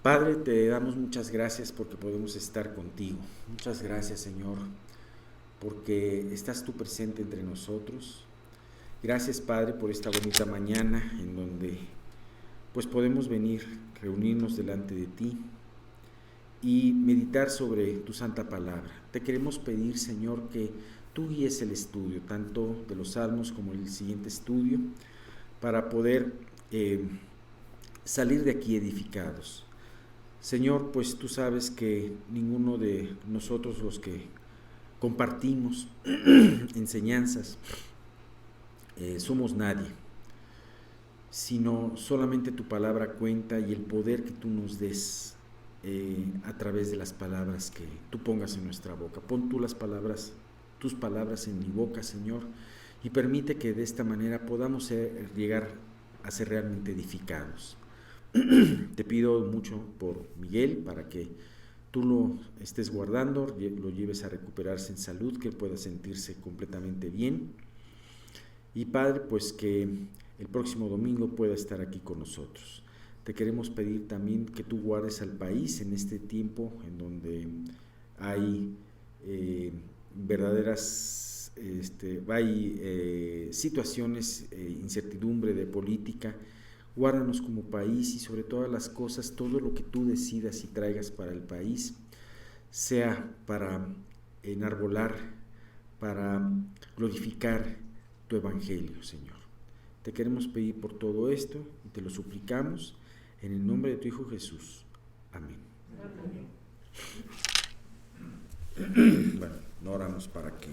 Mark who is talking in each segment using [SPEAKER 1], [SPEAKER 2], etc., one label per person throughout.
[SPEAKER 1] Padre, te damos muchas gracias porque podemos estar contigo. Muchas gracias, Señor, porque estás tú presente entre nosotros. Gracias, Padre, por esta bonita mañana en donde pues podemos venir, reunirnos delante de ti y meditar sobre tu santa palabra. Te queremos pedir, Señor, que tú guíes el estudio, tanto de los salmos como el siguiente estudio, para poder salir de aquí edificados. Señor, pues tú sabes que ninguno de nosotros los que compartimos enseñanzas somos nadie, sino solamente tu palabra cuenta y el poder que tú nos des a través de las palabras que tú pongas en nuestra boca. Pon tú tus palabras en mi boca, Señor, y permite que de esta manera podamos llegar a ser realmente edificados. Te pido mucho por Miguel para que tú lo estés guardando, lo lleves a recuperarse en salud, que pueda sentirse completamente bien. Y Padre, pues que el próximo domingo pueda estar aquí con nosotros. Te queremos pedir también que tú guardes al país en este tiempo en donde hay verdaderas situaciones, incertidumbre de política. Guárdanos como país y sobre todas las cosas, todo lo que tú decidas y traigas para el país, sea para enarbolar, para glorificar tu evangelio, Señor. Te queremos pedir por todo esto y te lo suplicamos en el nombre de tu Hijo Jesús. Amén. Amén. Bueno, no oramos para que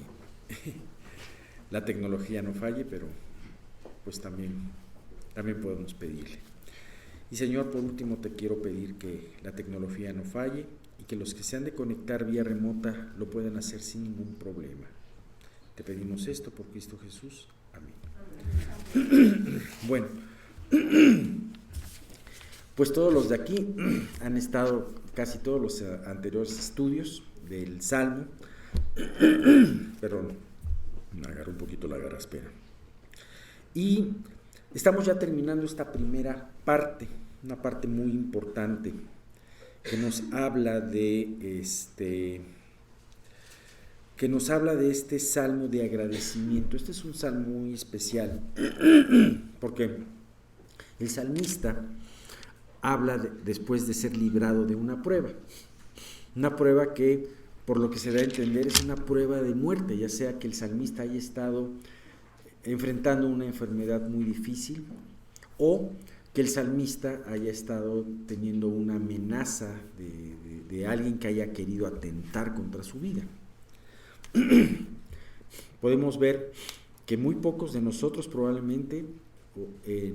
[SPEAKER 1] la tecnología no falle, pero pues también podemos pedirle. Y Señor, por último te quiero pedir que la tecnología no falle y que los que se han de conectar vía remota lo puedan hacer sin ningún problema. Te pedimos esto por Cristo Jesús. Amén. Bueno, pues todos los de aquí han estado casi todos los anteriores estudios del Salmo. Perdón, me agarró un poquito la garraspera. Y estamos ya terminando esta primera parte, una parte muy importante que nos habla de este salmo de agradecimiento. Este es un salmo muy especial porque el salmista habla después de ser librado de una prueba que, por lo que se da a entender, es una prueba de muerte, ya sea que el salmista haya estado enfrentando una enfermedad muy difícil o que el salmista haya estado teniendo una amenaza de alguien que haya querido atentar contra su vida. Podemos ver que muy pocos de nosotros probablemente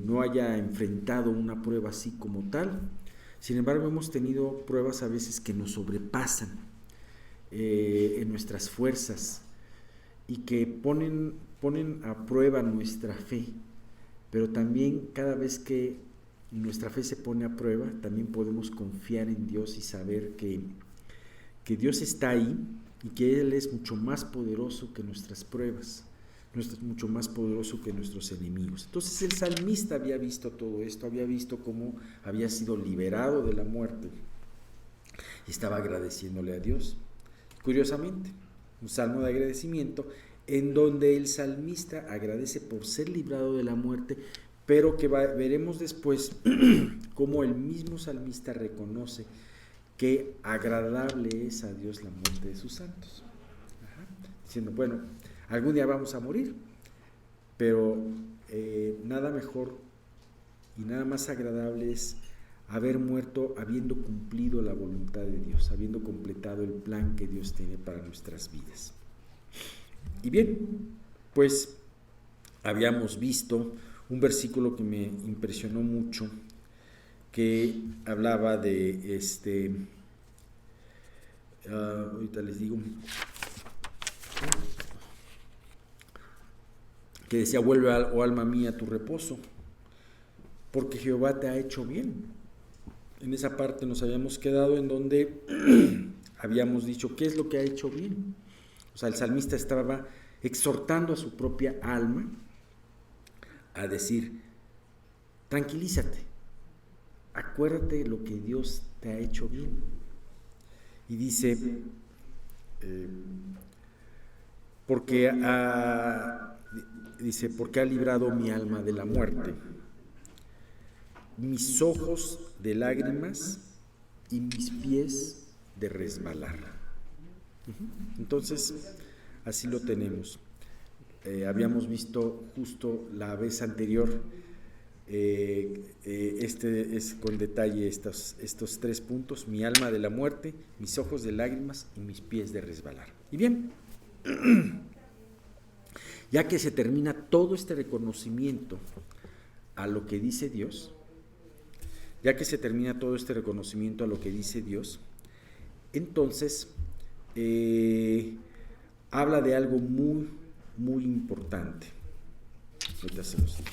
[SPEAKER 1] no haya enfrentado una prueba así como tal. Sin embargo, hemos tenido pruebas a veces que nos sobrepasan en nuestras fuerzas y que ponen a prueba nuestra fe, pero también cada vez que nuestra fe se pone a prueba, también podemos confiar en Dios y saber que Dios está ahí y que Él es mucho más poderoso que nuestras pruebas, mucho más poderoso que nuestros enemigos. Entonces el salmista había visto todo esto, había visto cómo había sido liberado de la muerte y estaba agradeciéndole a Dios. Curiosamente, un salmo de agradecimiento en donde el salmista agradece por ser librado de la muerte, pero que veremos después cómo el mismo salmista reconoce que agradable es a Dios la muerte de sus santos. Diciendo, bueno, algún día vamos a morir, pero nada mejor y nada más agradable es haber muerto habiendo cumplido la voluntad de Dios, habiendo completado el plan que Dios tiene para nuestras vidas. Y bien, pues habíamos visto un versículo que me impresionó mucho, que hablaba de ahorita les digo, que decía: vuelve, oh alma mía, a tu reposo, porque Jehová te ha hecho bien. En esa parte nos habíamos quedado en donde habíamos dicho qué es lo que ha hecho bien. O sea, el salmista estaba exhortando a su propia alma a decir: tranquilízate, acuérdate lo que Dios te ha hecho bien. Y dice, porque ha librado mi alma de la muerte, mis ojos de lágrimas y mis pies de resbalar. Entonces, así lo tenemos. Habíamos visto justo la vez anterior, este es con detalle estos 3 puntos: mi alma de la muerte, mis ojos de lágrimas y mis pies de resbalar. Y bien, ya que se termina todo este reconocimiento a lo que dice Dios, entonces habla de algo muy, muy importante. Ahorita se los digo.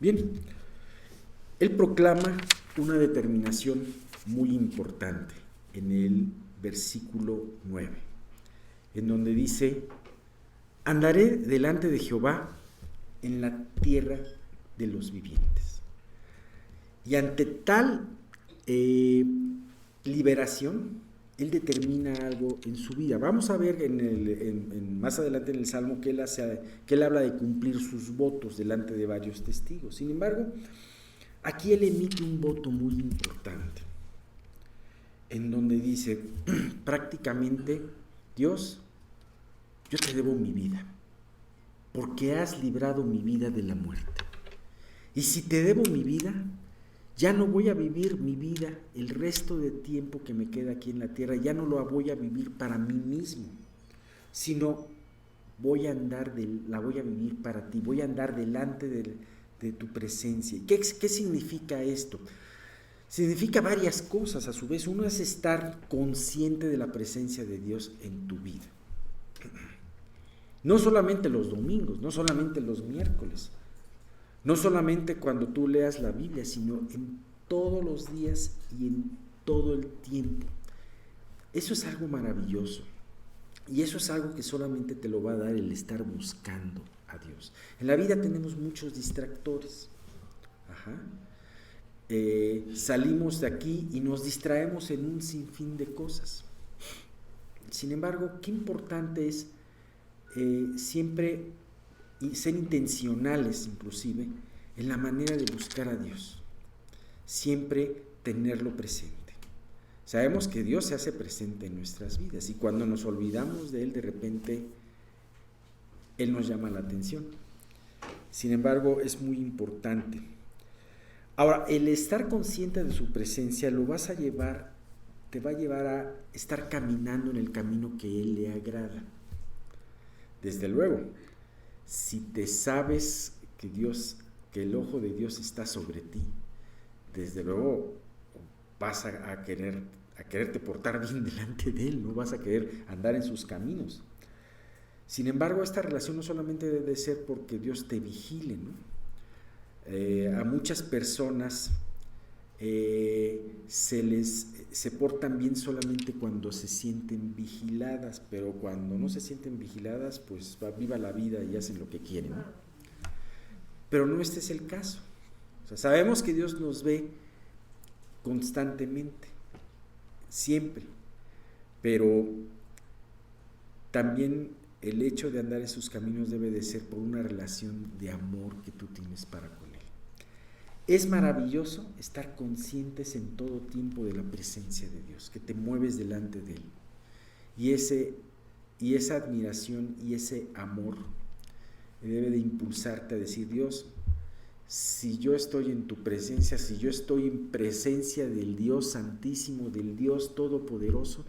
[SPEAKER 1] Bien, él proclama una determinación muy importante en el versículo 9, en donde dice: andaré delante de Jehová en la tierra de los vivientes. Y ante tal liberación, él determina algo en su vida. Vamos a ver más adelante en el Salmo que él habla de cumplir sus votos delante de varios testigos. Sin embargo, aquí él emite un voto muy importante, en donde dice prácticamente: Dios, yo te debo mi vida, porque has librado mi vida de la muerte. Y si te debo mi vida, ya no voy a vivir mi vida el resto de tiempo que me queda aquí en la tierra, ya no lo voy a vivir para mí mismo, sino la voy a vivir para ti, voy a andar delante de tu presencia. ¿Qué significa esto? Significa varias cosas a su vez. Uno es estar consciente de la presencia de Dios en tu vida. No solamente los domingos, no solamente los miércoles, no solamente cuando tú leas la Biblia, sino en todos los días y en todo el tiempo. Eso es algo maravilloso. Y eso es algo que solamente te lo va a dar el estar buscando a Dios. En la vida tenemos muchos distractores. Salimos de aquí y nos distraemos en un sinfín de cosas. Sin embargo, qué importante es siempre ser intencionales, inclusive, en la manera de buscar a Dios. Siempre tenerlo presente. Sabemos que Dios se hace presente en nuestras vidas, y cuando nos olvidamos de Él, de repente Él nos llama la atención. Sin embargo, es muy importante. Ahora, el estar consciente de su presencia te va a llevar a estar caminando en el camino que Él le agrada. Desde luego, si te sabes que el ojo de Dios está sobre ti, desde luego vas a quererte portar bien delante de Él, no vas a querer andar en sus caminos. Sin embargo, esta relación no solamente debe ser porque Dios te vigile, ¿no? A muchas personas se portan bien solamente cuando se sienten vigiladas, pero cuando no se sienten vigiladas, pues viva la vida y hacen lo que quieren, ¿no? Pero no este es el caso. O sea, sabemos que Dios nos ve constantemente, siempre, pero también el hecho de andar en sus caminos debe de ser por una relación de amor que tú tienes para con Él. Es maravilloso estar conscientes en todo tiempo de la presencia de Dios, que te mueves delante de Él. Y esa admiración y ese amor debe de impulsarte a decir: Dios, si yo estoy en tu presencia, si yo estoy en presencia del Dios Santísimo, del Dios Todopoderoso,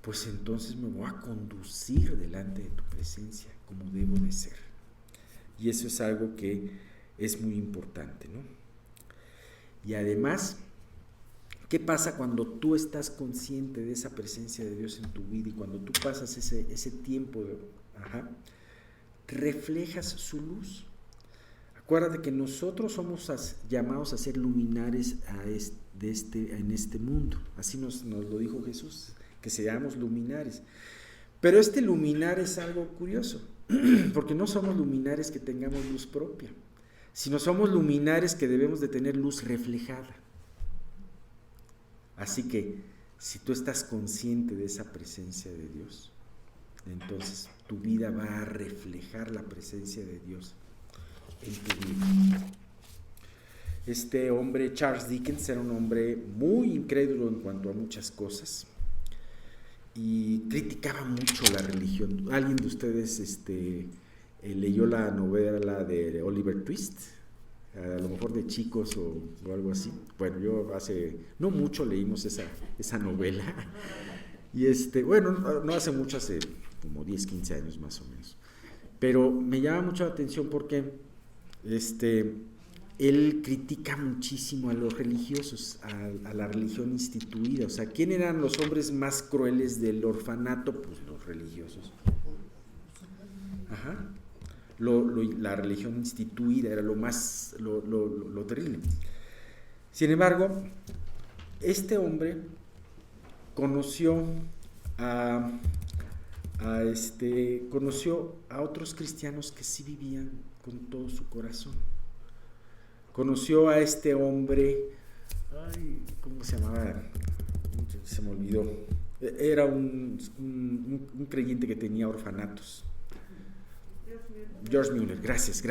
[SPEAKER 1] pues entonces me voy a conducir delante de tu presencia como debo de ser. Y eso es algo que es muy importante, ¿no? Y además, ¿qué pasa cuando tú estás consciente de esa presencia de Dios en tu vida y cuando tú pasas ese tiempo, reflejas su luz? Acuérdate que nosotros somos llamados a ser luminares en este mundo. Así nos lo dijo Jesús, que seamos luminares. Pero este luminar es algo curioso, porque no somos luminares que tengamos luz propia, sino somos luminares que debemos de tener luz reflejada. Así que si tú estás consciente de esa presencia de Dios, entonces tu vida va a reflejar la presencia de Dios en tu vida. Este hombre, Charles Dickens, era un hombre muy incrédulo en cuanto a muchas cosas y criticaba mucho la religión. ¿Alguien de ustedes leyó la novela de Oliver Twist? A lo mejor de chicos o algo así. Bueno, yo hace no mucho leímos esa novela. Y bueno, no hace mucho, hace como 10, 15 años más o menos. Pero me llama mucho la atención porque él critica muchísimo a los religiosos, a la religión instituida. O sea, ¿quién eran los hombres más crueles del orfanato? Pues los religiosos. Ajá. La religión instituida era lo más, lo terrible. Sin embargo, este hombre conoció a otros cristianos que sí vivían con todo su corazón. Conoció a este hombre, ¿cómo se llamaba? Se me olvidó. Era un creyente que tenía orfanatos. George Mueller, gracias.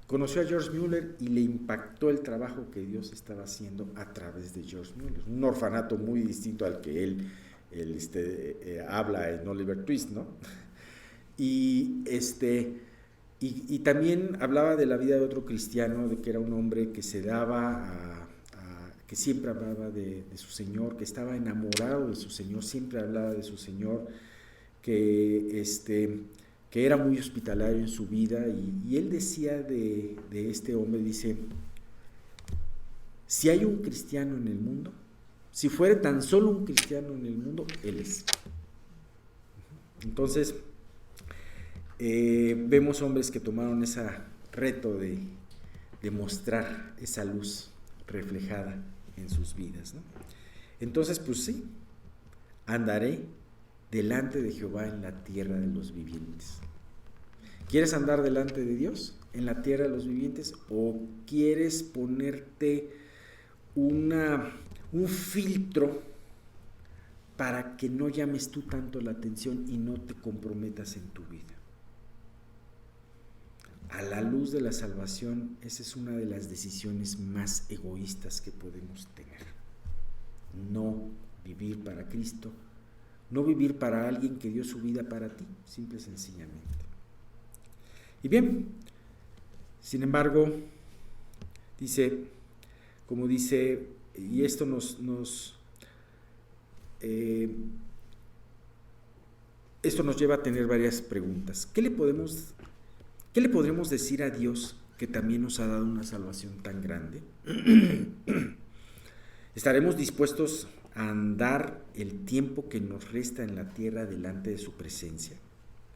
[SPEAKER 1] Conoció a George Mueller y le impactó el trabajo que Dios estaba haciendo a través de George Mueller. Un orfanato muy distinto al que él habla en Oliver Twist, ¿no? Y también hablaba de la vida de otro cristiano, de que era un hombre que se daba que siempre hablaba de su Señor, que estaba enamorado de su Señor, siempre hablaba de su Señor, que era muy hospitalario en su vida, y él decía de este hombre, dice: si hay un cristiano en el mundo, si fuera tan solo un cristiano en el mundo, él es. Entonces, vemos hombres que tomaron ese reto de mostrar esa luz reflejada en sus vidas, ¿no? Entonces, pues sí, andaré delante de Jehová en la tierra de los vivientes. ¿Quieres andar delante de Dios en la tierra de los vivientes, o quieres ponerte un filtro para que no llames tú tanto la atención y no te comprometas en tu vida? A la luz de la salvación, esa es una de las decisiones más egoístas que podemos tener. No vivir para Cristo, no vivir para alguien que dio su vida para ti, simple y sencillamente. Y bien, sin embargo, y esto esto nos lleva a tener varias preguntas. ¿Qué le podremos decir a Dios, que también nos ha dado una salvación tan grande? ¿Estaremos dispuestos a andar el tiempo que nos resta en la tierra delante de su presencia?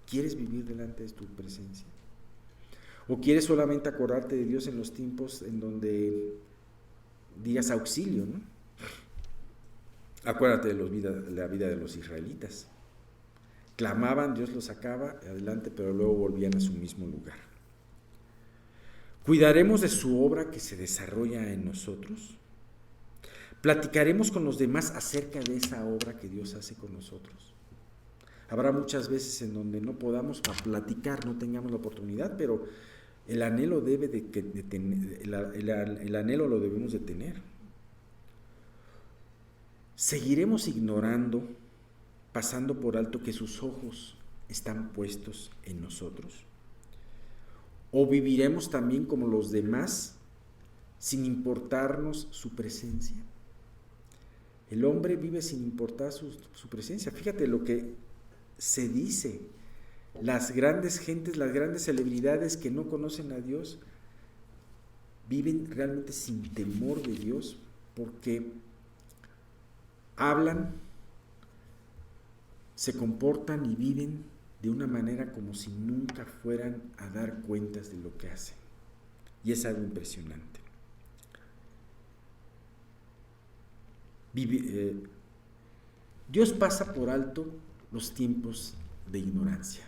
[SPEAKER 1] ¿Quieres vivir delante de su presencia? ¿O quieres solamente acordarte de Dios en los tiempos en donde digas auxilio, ¿no? Acuérdate de la vida de los israelitas. Clamaban, Dios los sacaba adelante, pero luego volvían a su mismo lugar. ¿Cuidaremos de su obra que se desarrolla en nosotros? ¿Platicaremos con los demás acerca de esa obra que Dios hace con nosotros? Habrá muchas veces en donde no podamos platicar, no tengamos la oportunidad, pero el anhelo el anhelo lo debemos de tener. ¿Seguiremos ignorando, pasando por alto que sus ojos están puestos en nosotros? ¿O viviremos también como los demás, sin importarnos su presencia? El hombre vive sin importar su presencia. Fíjate lo que se dice. Las grandes gentes, las grandes celebridades que no conocen a Dios, viven realmente sin temor de Dios, porque hablan, se comportan y viven de una manera como si nunca fueran a dar cuentas de lo que hacen. Y es algo impresionante. Dios pasa por alto los tiempos de ignorancia.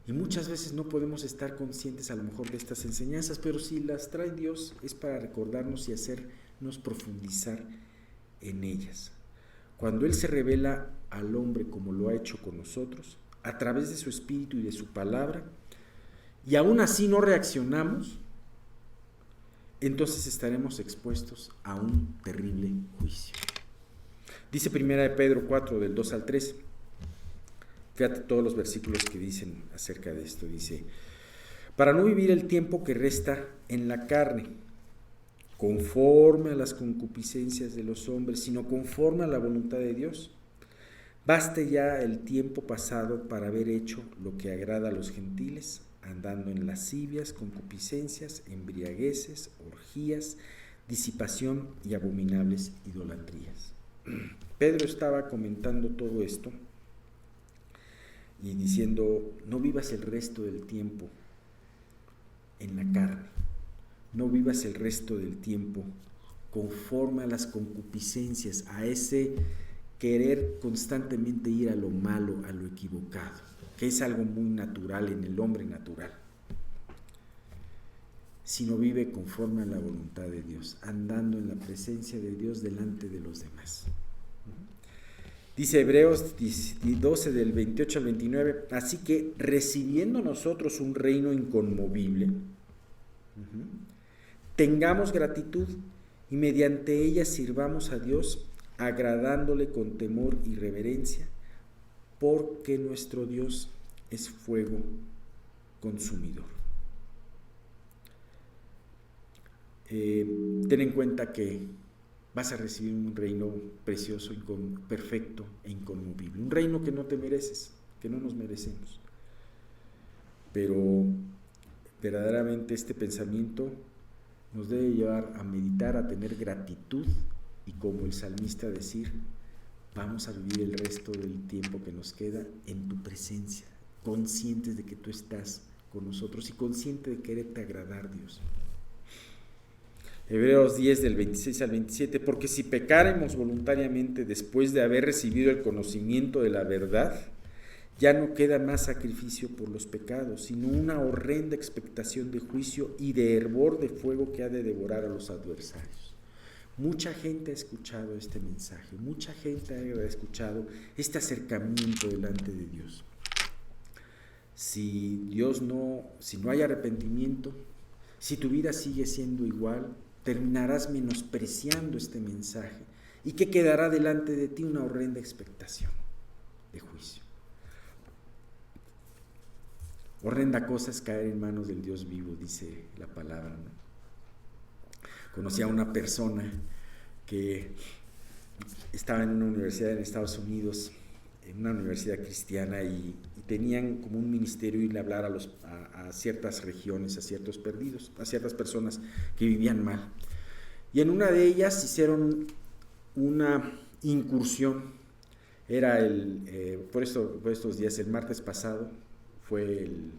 [SPEAKER 1] Y muchas veces no podemos estar conscientes a lo mejor de estas enseñanzas, pero si las trae Dios es para recordarnos y hacernos profundizar en ellas. Cuando Él se revela al hombre como lo ha hecho con nosotros, a través de su Espíritu y de su palabra, y aún así no reaccionamos, entonces estaremos expuestos a un terrible juicio. Dice 1 Pedro 4, del 2 al 3. Fíjate todos los versículos que dicen acerca de esto. Dice: para no vivir el tiempo que resta en la carne, conforme a las concupiscencias de los hombres, sino conforme a la voluntad de Dios. Baste ya el tiempo pasado para haber hecho lo que agrada a los gentiles, andando en lascivias, concupiscencias, embriagueces, orgías, disipación y abominables idolatrías. Pedro estaba comentando todo esto y diciendo: no vivas el resto del tiempo en la carne, no vivas el resto del tiempo conforme a las concupiscencias, a ese querer constantemente ir a lo malo, a lo equivocado, que es algo muy natural en el hombre natural, sino vive conforme a la voluntad de Dios, andando en la presencia de Dios delante de los demás. Dice Hebreos 12 del 28 al 29, así que recibiendo nosotros un reino inconmovible, tengamos gratitud y mediante ella sirvamos a Dios, agradándole con temor y reverencia, porque nuestro Dios es fuego consumidor. Ten en cuenta que vas a recibir un reino precioso, perfecto e inconmovible. Un reino que no te mereces, que no nos merecemos. Pero verdaderamente este pensamiento nos debe llevar a meditar, a tener gratitud y, como el salmista, decir: vamos a vivir el resto del tiempo que nos queda en tu presencia, conscientes de que tú estás con nosotros y consciente de quererte agradar, Dios. Hebreos 10 del 26 al 27, porque si pecáremos voluntariamente después de haber recibido el conocimiento de la verdad, ya no queda más sacrificio por los pecados, sino una horrenda expectación de juicio y de hervor de fuego que ha de devorar a los adversarios. Mucha gente ha escuchado este mensaje, mucha gente ha escuchado este acercamiento delante de Dios. Si no hay arrepentimiento, si tu vida sigue siendo igual, terminarás menospreciando este mensaje. ¿Y qué quedará delante de ti? Una horrenda expectación de juicio. Horrenda cosa es caer en manos del Dios vivo, dice la palabra, ¿no? Conocí a una persona que estaba en una universidad en Estados Unidos, en una universidad cristiana, y tenían como un ministerio irle a hablar a ciertas regiones, a ciertos perdidos, a ciertas personas que vivían mal. Y en una de ellas hicieron una incursión. Era por estos días, el martes pasado, fue el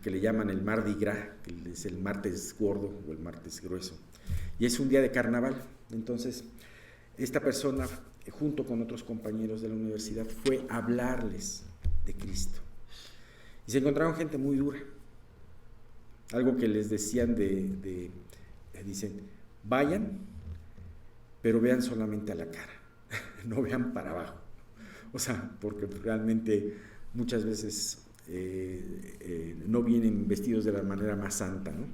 [SPEAKER 1] que le llaman el Mardi Gras, que es el martes gordo o el martes grueso. Y es un día de carnaval. Entonces, esta persona, junto con otros compañeros de la universidad, fue a hablarles de Cristo. Y se encontraron gente muy dura. Algo que les decían dicen: vayan, pero vean solamente a la cara, no vean para abajo. O sea, porque realmente muchas veces no vienen vestidos de la manera más santa, ¿no?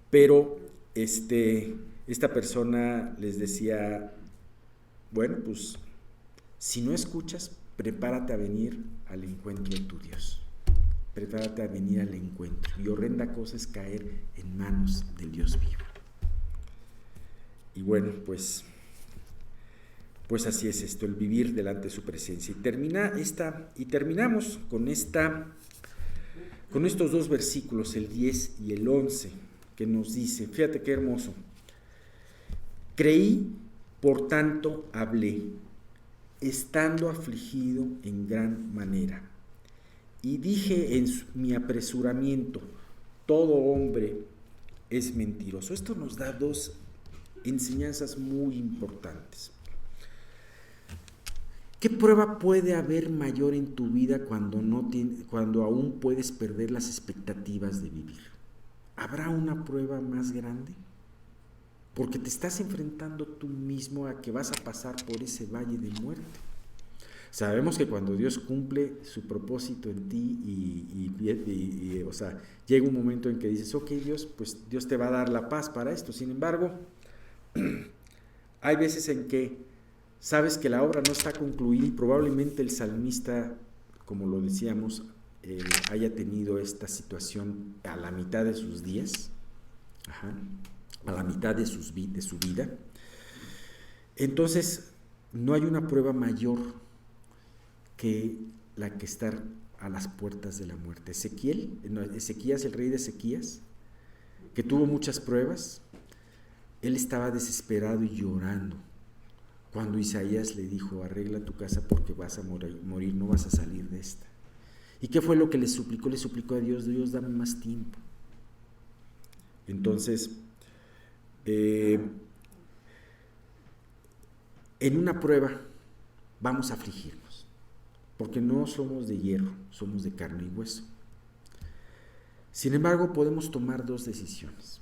[SPEAKER 1] Pero esta persona les decía: bueno, pues si no escuchas, prepárate a venir al encuentro de tu Dios. Prepárate a venir al encuentro. Y horrenda cosa es caer en manos del Dios vivo. Y bueno, pues así es esto, el vivir delante de su presencia. Y terminamos con estos dos versículos, el 10 y el 11, que nos dice, fíjate qué hermoso: creí, por tanto hablé, estando afligido en gran manera. Y dije en mi apresuramiento: todo hombre es mentiroso. Esto nos da dos enseñanzas muy importantes. ¿Qué prueba puede haber mayor en tu vida cuando aún puedes perder las expectativas de vivir? ¿Habrá una prueba más grande? Porque te estás enfrentando tú mismo a que vas a pasar por ese valle de muerte. Sabemos que cuando Dios cumple su propósito en ti o sea, llega un momento en que dices, ok, Dios, pues Dios te va a dar la paz para esto. Sin embargo, hay veces en que sabes que la obra no está concluida y probablemente el salmista, como lo decíamos, haya tenido esta situación a la mitad de sus días, a la mitad de su vida. Entonces, no hay una prueba mayor que la que estar a las puertas de la muerte. Ezequías, el rey de Ezequías, que tuvo muchas pruebas, él estaba desesperado y llorando cuando Isaías le dijo, arregla tu casa porque vas a morir, no vas a salir de esta. ¿Y qué fue lo que le suplicó? Le suplicó a Dios, Dios, dame más tiempo. Entonces, en una prueba vamos a afligirnos, porque no somos de hierro, somos de carne y hueso. Sin embargo, podemos tomar dos decisiones: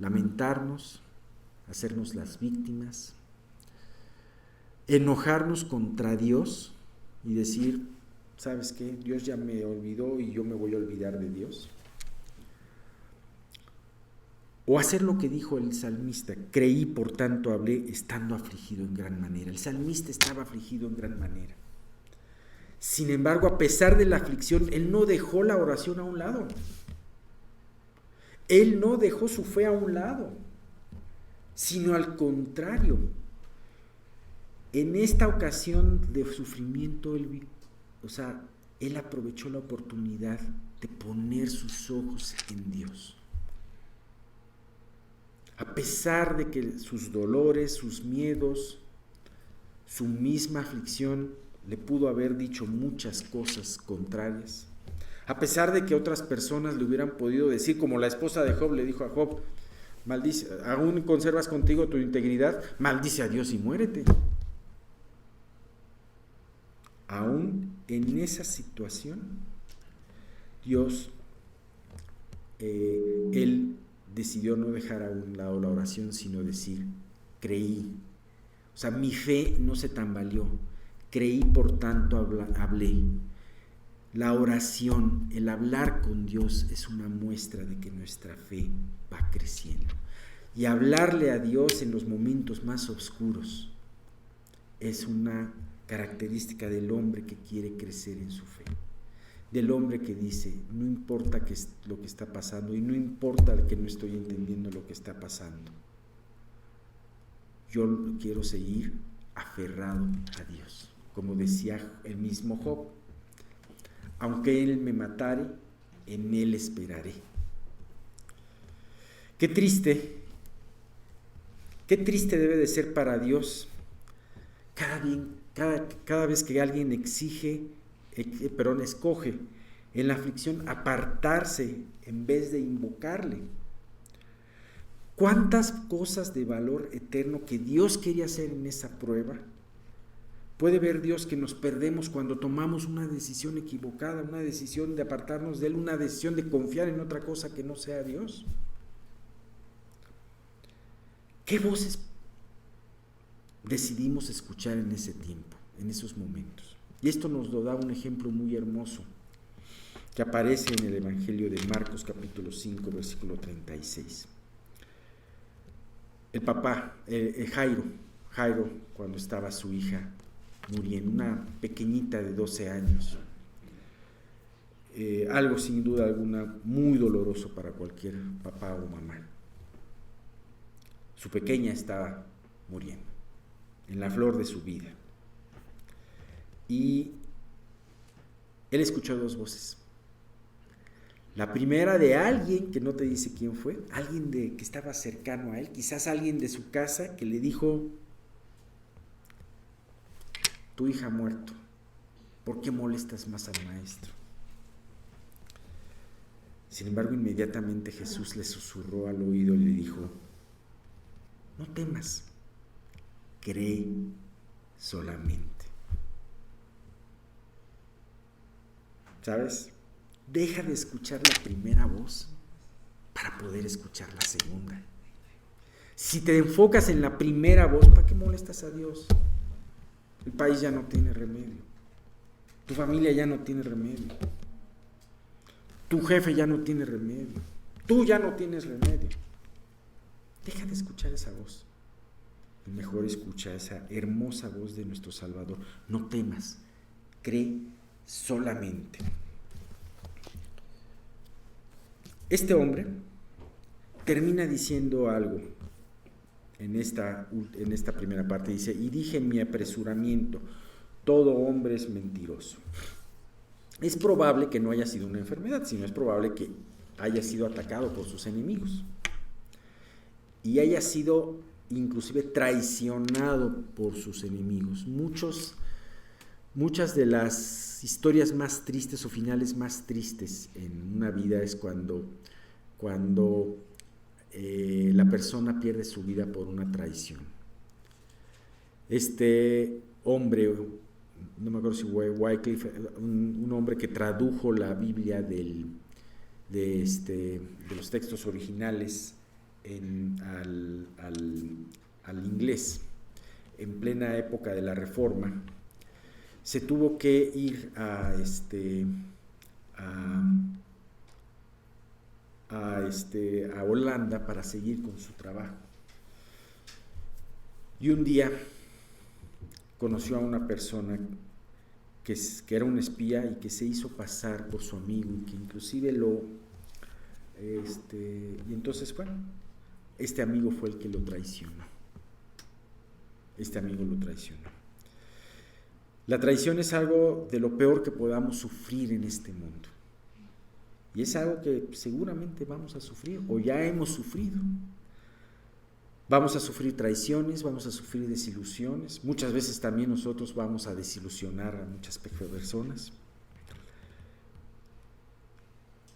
[SPEAKER 1] lamentarnos, hacernos las víctimas, enojarnos contra Dios y decir, ¿sabes qué? Dios ya me olvidó y yo me voy a olvidar de Dios. O hacer lo que dijo el salmista, creí, por tanto hablé, estando afligido en gran manera. El salmista estaba afligido en gran manera. Sin embargo, a pesar de la aflicción, él no dejó la oración a un lado. Él no dejó su fe a un lado, sino al contrario. En esta ocasión de sufrimiento, él aprovechó la oportunidad de poner sus ojos en Dios. A pesar de que sus dolores, sus miedos, su misma aflicción le pudo haber dicho muchas cosas contrarias, a pesar de que otras personas le hubieran podido decir, como la esposa de Job le dijo a Job, maldice, ¿aún conservas contigo tu integridad? Maldice a Dios y muérete. Aún en esa situación, Dios, él decidió no dejar a un lado la oración, sino decir, creí. O sea, mi fe no se tambaleó. Creí, por tanto hablé. La oración, el hablar con Dios, es una muestra de que nuestra fe va creciendo. Y hablarle a Dios en los momentos más oscuros es una característica del hombre que quiere crecer en su fe. Del hombre que dice, no importa lo que está pasando y no importa que no estoy entendiendo lo que está pasando. Yo quiero seguir aferrado a Dios. Como decía el mismo Job, aunque Él me matare, en Él esperaré. Qué triste debe de ser para Dios cada vez que alguien escoge en la aflicción apartarse en vez de invocarle. ¿Cuántas cosas de valor eterno que Dios quería hacer en esa prueba? Puede ver Dios que nos perdemos cuando tomamos una decisión equivocada, una decisión de apartarnos de Él, una decisión de confiar en otra cosa que no sea Dios. ¿Qué voces decidimos escuchar en ese tiempo, en esos momentos? Y esto nos lo da un ejemplo muy hermoso que aparece en el Evangelio de Marcos capítulo 5, versículo 36. El papá, Jairo, cuando estaba su hija muriendo, una pequeñita de 12 años, algo sin duda alguna muy doloroso para cualquier papá o mamá. Su pequeña estaba muriendo, en la flor de su vida. Y él escuchó dos voces. La primera de alguien que no te dice quién fue, alguien que estaba cercano a él, quizás alguien de su casa que le dijo, tu hija ha muerto, ¿por qué molestas más al maestro? Sin embargo, inmediatamente Jesús le susurró al oído y le dijo, no temas, cree solamente. ¿Sabes? Deja de escuchar la primera voz para poder escuchar la segunda. Si te enfocas en la primera voz, ¿para qué molestas a Dios? El país ya no tiene remedio. Tu familia ya no tiene remedio. Tu jefe ya no tiene remedio. Tú ya no tienes remedio. Deja de escuchar esa voz. Y mejor escucha esa hermosa voz de nuestro Salvador. No temas, cree solamente. Este hombre termina diciendo algo en esta primera parte. Dice, y dije en mi apresuramiento, todo hombre es mentiroso. Es probable que no haya sido una enfermedad, sino es probable que haya sido atacado por sus enemigos y haya sido inclusive traicionado por sus enemigos. Muchas de las historias más tristes o finales más tristes en una vida es cuando la persona pierde su vida por una traición. Este hombre, no me acuerdo si Wycliffe, un hombre que tradujo la Biblia de los textos originales al inglés en plena época de la Reforma, se tuvo que ir a Holanda para seguir con su trabajo. Y un día conoció a una persona que era un espía y que se hizo pasar por su amigo y que inclusive y entonces, bueno, este amigo fue el que lo traicionó. La traición es algo de lo peor que podamos sufrir en este mundo. Y es algo que seguramente vamos a sufrir o ya hemos sufrido. Vamos a sufrir traiciones, vamos a sufrir desilusiones. Muchas veces también nosotros vamos a desilusionar a muchas personas.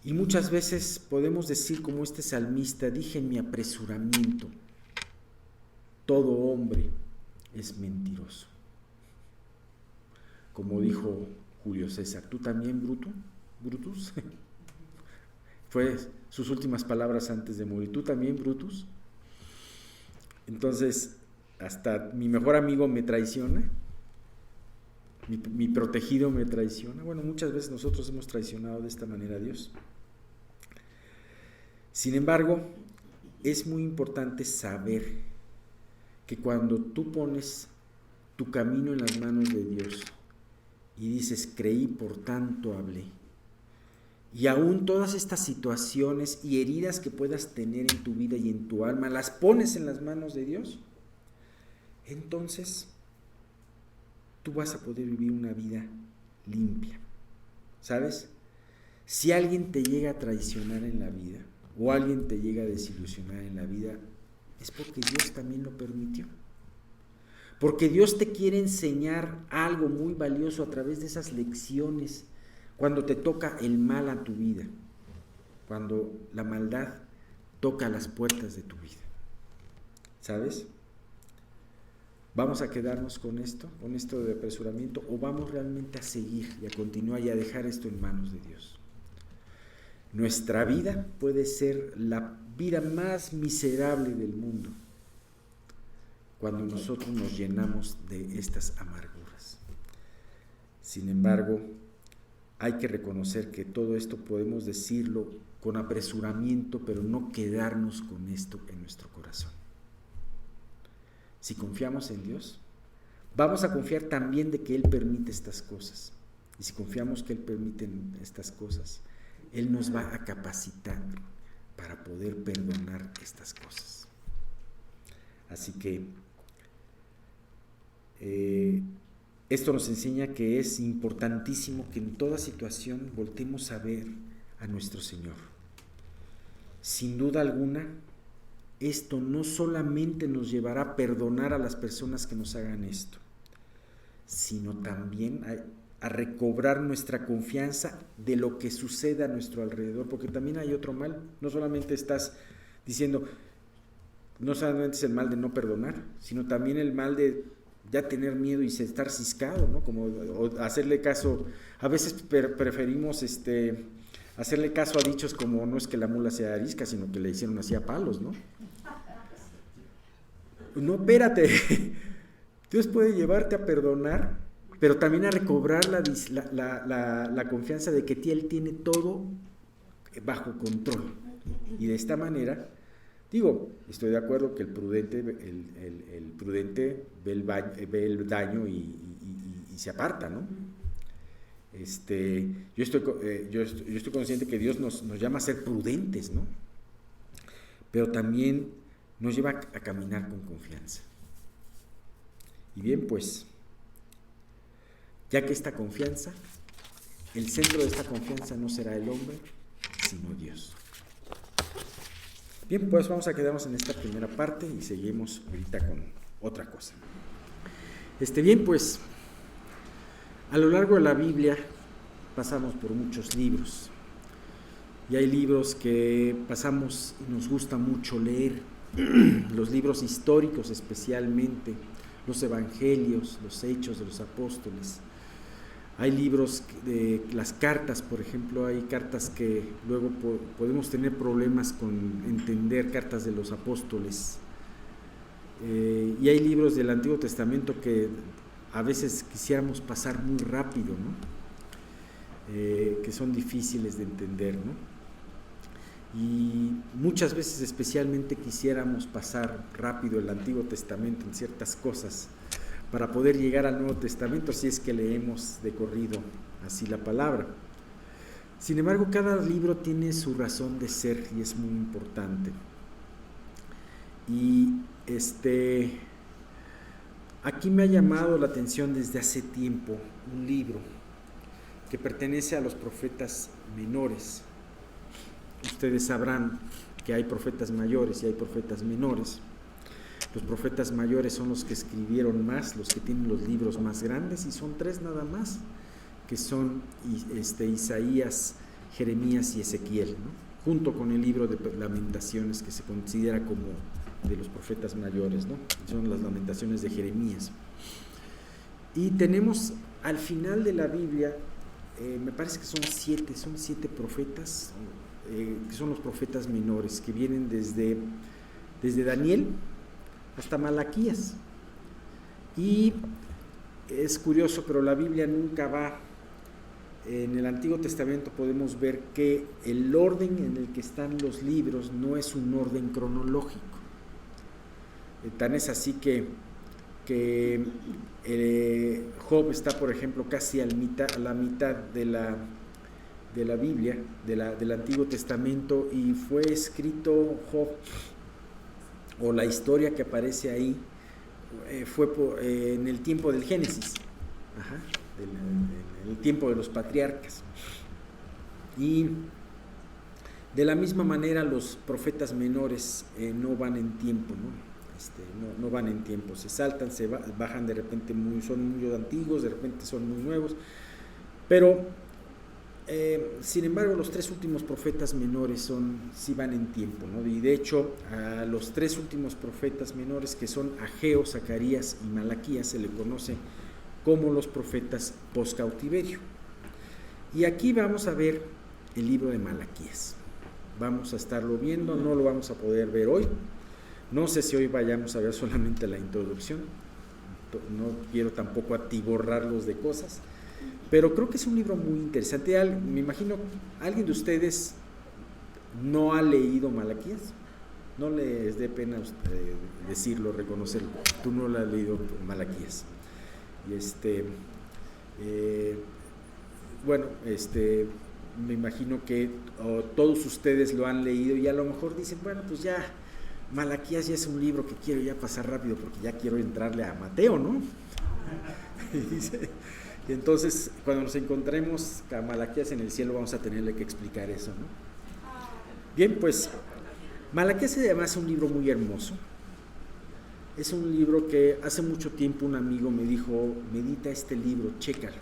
[SPEAKER 1] Y muchas veces podemos decir como este salmista, dije en mi apresuramiento, todo hombre es mentiroso. Como dijo Julio César, ¿tú también, Brutus? Fue sus últimas palabras antes de morir. ¿Tú también, Brutus? Entonces, hasta mi mejor amigo me traiciona, mi protegido me traiciona. Bueno, muchas veces nosotros hemos traicionado de esta manera a Dios. Sin embargo, es muy importante saber que cuando tú pones tu camino en las manos de Dios y dices, creí, por tanto hablé, y aún todas estas situaciones y heridas que puedas tener en tu vida y en tu alma, las pones en las manos de Dios, entonces tú vas a poder vivir una vida limpia. ¿Sabes? Si alguien te llega a traicionar en la vida o alguien te llega a desilusionar en la vida, es porque Dios también lo permitió. Porque Dios te quiere enseñar algo muy valioso a través de esas lecciones. Cuando te toca el mal a tu vida, cuando la maldad toca las puertas de tu vida, ¿sabes? ¿Vamos a quedarnos con esto de apresuramiento, o vamos realmente a seguir y a continuar y a dejar esto en manos de Dios? Nuestra vida puede ser la vida más miserable del mundo cuando nosotros nos llenamos de estas amarguras. Sin embargo, hay que reconocer que todo esto podemos decirlo con apresuramiento, pero no quedarnos con esto en nuestro corazón. Si confiamos en Dios, vamos a confiar también de que Él permite estas cosas. Y si confiamos que Él permite estas cosas, Él nos va a capacitar para poder perdonar estas cosas. Así que esto nos enseña que es importantísimo que en toda situación voltemos a ver a nuestro Señor. Sin duda alguna, esto no solamente nos llevará a perdonar a las personas que nos hagan esto, sino también a recobrar nuestra confianza de lo que sucede a nuestro alrededor, porque también hay otro mal. No solamente estás diciendo, no solamente es el mal de no perdonar, sino también el mal de ya tener miedo y estar ciscado, ¿no? Como o hacerle caso, a veces preferimos hacerle caso a dichos como no es que la mula sea arisca, sino que le hicieron así a palos, ¿no? No, espérate, Dios puede llevarte a perdonar, pero también a recobrar la confianza de que Él tiene todo bajo control. Y de esta manera, digo, estoy de acuerdo que el prudente ve el daño y se aparta, ¿no? Yo estoy consciente que Dios nos llama a ser prudentes, ¿no? Pero también nos lleva a caminar con confianza. Y bien, pues, ya que esta confianza, el centro de esta confianza no será el hombre, sino Dios. Bien, pues vamos a quedarnos en esta primera parte y seguimos ahorita con otra cosa. Bien, pues, a lo largo de la Biblia pasamos por muchos libros. Y hay libros que pasamos y nos gusta mucho leer, los libros históricos especialmente, los evangelios, los hechos de los apóstoles. Hay libros de las cartas, por ejemplo, hay cartas que luego podemos tener problemas con entender, cartas de los apóstoles. Y hay libros del Antiguo Testamento que a veces quisiéramos pasar muy rápido, ¿no? Que son difíciles de entender, ¿no? Y muchas veces especialmente quisiéramos pasar rápido el Antiguo Testamento en ciertas cosas para poder llegar al Nuevo Testamento si es que leemos de corrido así la palabra. Sin embargo, cada libro tiene su razón de ser y es muy importante. Y aquí me ha llamado la atención desde hace tiempo un libro que pertenece a los profetas menores. Ustedes sabrán que hay profetas mayores y hay profetas menores. Los profetas mayores son los que escribieron más, los que tienen los libros más grandes, y son 3 nada más, que son Isaías, Jeremías y Ezequiel, ¿no? Junto con el libro de Lamentaciones, que se considera como de los profetas mayores, ¿no? Son las Lamentaciones de Jeremías. Y tenemos al final de la Biblia, me parece que son 7 profetas, que son los profetas menores, que vienen desde Daniel hasta Malaquías. Y es curioso, pero la Biblia nunca va. En el Antiguo Testamento podemos ver que el orden en el que están los libros no es un orden cronológico. Tan es así que Job está, por ejemplo, casi a la mitad de la Biblia, del Antiguo Testamento, y fue escrito Job, o la historia que aparece ahí, fue en el tiempo del Génesis, en el tiempo de los patriarcas. Y de la misma manera los profetas menores no van en tiempo, ¿no? No van en tiempo, se saltan, se bajan, de repente son muy antiguos, de repente son muy nuevos, pero sin embargo los 3 últimos profetas menores sí van en tiempo, ¿no? Y de hecho a los 3 últimos profetas menores, que son Ageo, Zacarías y Malaquías, se le conoce como los profetas post-cautiverio. Y aquí vamos a ver el libro de Malaquías. Vamos a estarlo viendo, no lo vamos a poder ver hoy. No sé si hoy vayamos a ver solamente la introducción, no quiero tampoco atiborrarlos de cosas, pero creo que es un libro muy interesante. Me imagino, ¿alguien de ustedes no ha leído Malaquías? No les dé pena decirlo, reconocerlo. Tú no lo has leído, Malaquías. Y me imagino que todos ustedes lo han leído y a lo mejor dicen, bueno, pues ya Malaquías ya es un libro que quiero ya pasar rápido porque ya quiero entrarle a Mateo, ¿no? Y entonces, cuando nos encontremos a Malaquías en el cielo, vamos a tenerle que explicar eso, ¿no? Bien, pues, Malaquías además es un libro muy hermoso. Es un libro que hace mucho tiempo un amigo me dijo, medita este libro, chécalo,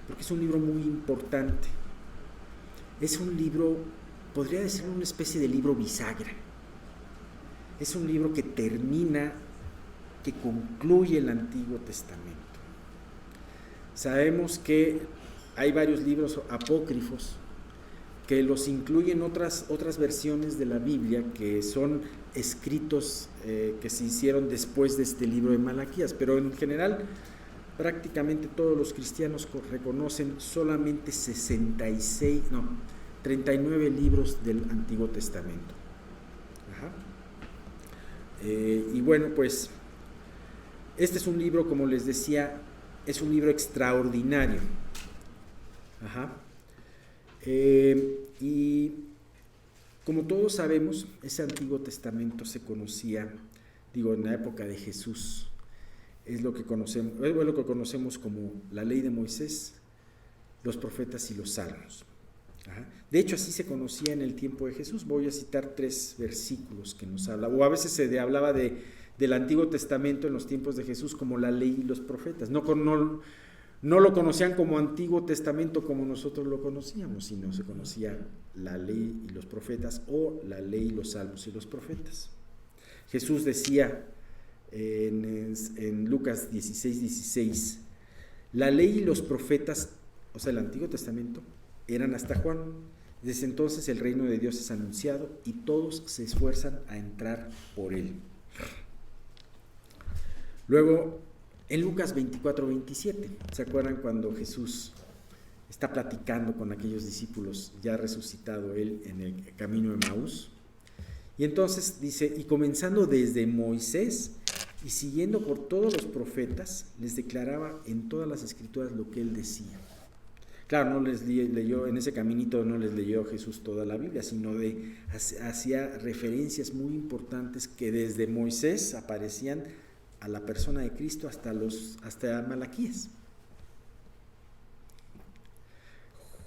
[SPEAKER 1] porque es un libro muy importante. Es un libro, podría decir una especie de libro bisagra. Es un libro que termina que concluye el Antiguo Testamento. Sabemos que hay varios libros apócrifos que los incluyen otras versiones de la Biblia que son escritos que se hicieron después de este libro de Malaquías, pero en general prácticamente todos los cristianos reconocen solamente 39 libros del Antiguo Testamento. Ajá. Y bueno, pues este es un libro, como les decía, es un libro extraordinario. Ajá. Y como todos sabemos, ese Antiguo Testamento se conocía, en la época de Jesús, es lo que conocemos como la ley de Moisés, los profetas y los salmos. Ajá. De hecho, así se conocía en el tiempo de Jesús. Voy a citar 3 versículos que nos habla, o a veces se hablaba del Antiguo Testamento en los tiempos de Jesús como la ley y los profetas. No lo conocían como Antiguo Testamento como nosotros lo conocíamos, sino se conocía la ley y los profetas, o la ley, los salmos y los profetas. Jesús decía en Lucas 16:16, la ley y los profetas, o sea, el Antiguo Testamento, eran hasta Juan. Desde entonces el reino de Dios es anunciado y todos se esfuerzan a entrar por él. Luego, en Lucas 24:27, ¿se acuerdan cuando Jesús está platicando con aquellos discípulos, ya resucitado él, en el camino de Emaús? Y entonces dice, y comenzando desde Moisés y siguiendo por todos los profetas, les declaraba en todas las escrituras lo que él decía. Claro, no les leyó, en ese caminito no les leyó Jesús toda la Biblia, sino hacía referencias muy importantes que desde Moisés aparecían a la persona de Cristo hasta Malaquías.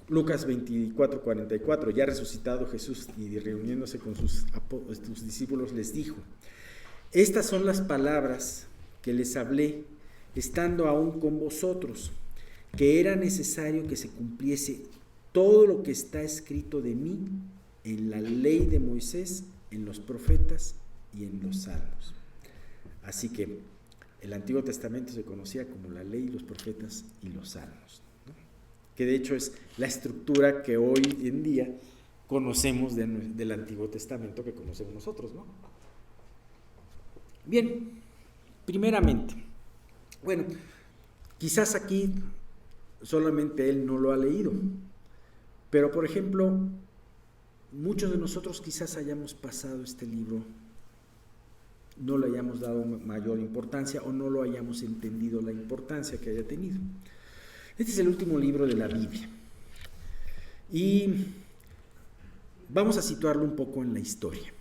[SPEAKER 1] Lucas 24:44, ya resucitado Jesús y reuniéndose con sus discípulos les dijo, estas son las palabras que les hablé estando aún con vosotros, que era necesario que se cumpliese todo lo que está escrito de mí en la ley de Moisés, en los profetas y en los salmos. Así que el Antiguo Testamento se conocía como la ley, los profetas y los salmos, ¿no? Que de hecho es la estructura que hoy en día conocemos del Antiguo Testamento que conocemos nosotros, ¿no? Bien, primeramente, bueno, quizás aquí solamente él no lo ha leído, pero por ejemplo, muchos de nosotros quizás hayamos pasado este libro, no le hayamos dado mayor importancia o no lo hayamos entendido la importancia que haya tenido. Este es el último libro de la Biblia y vamos a situarlo un poco en la historia.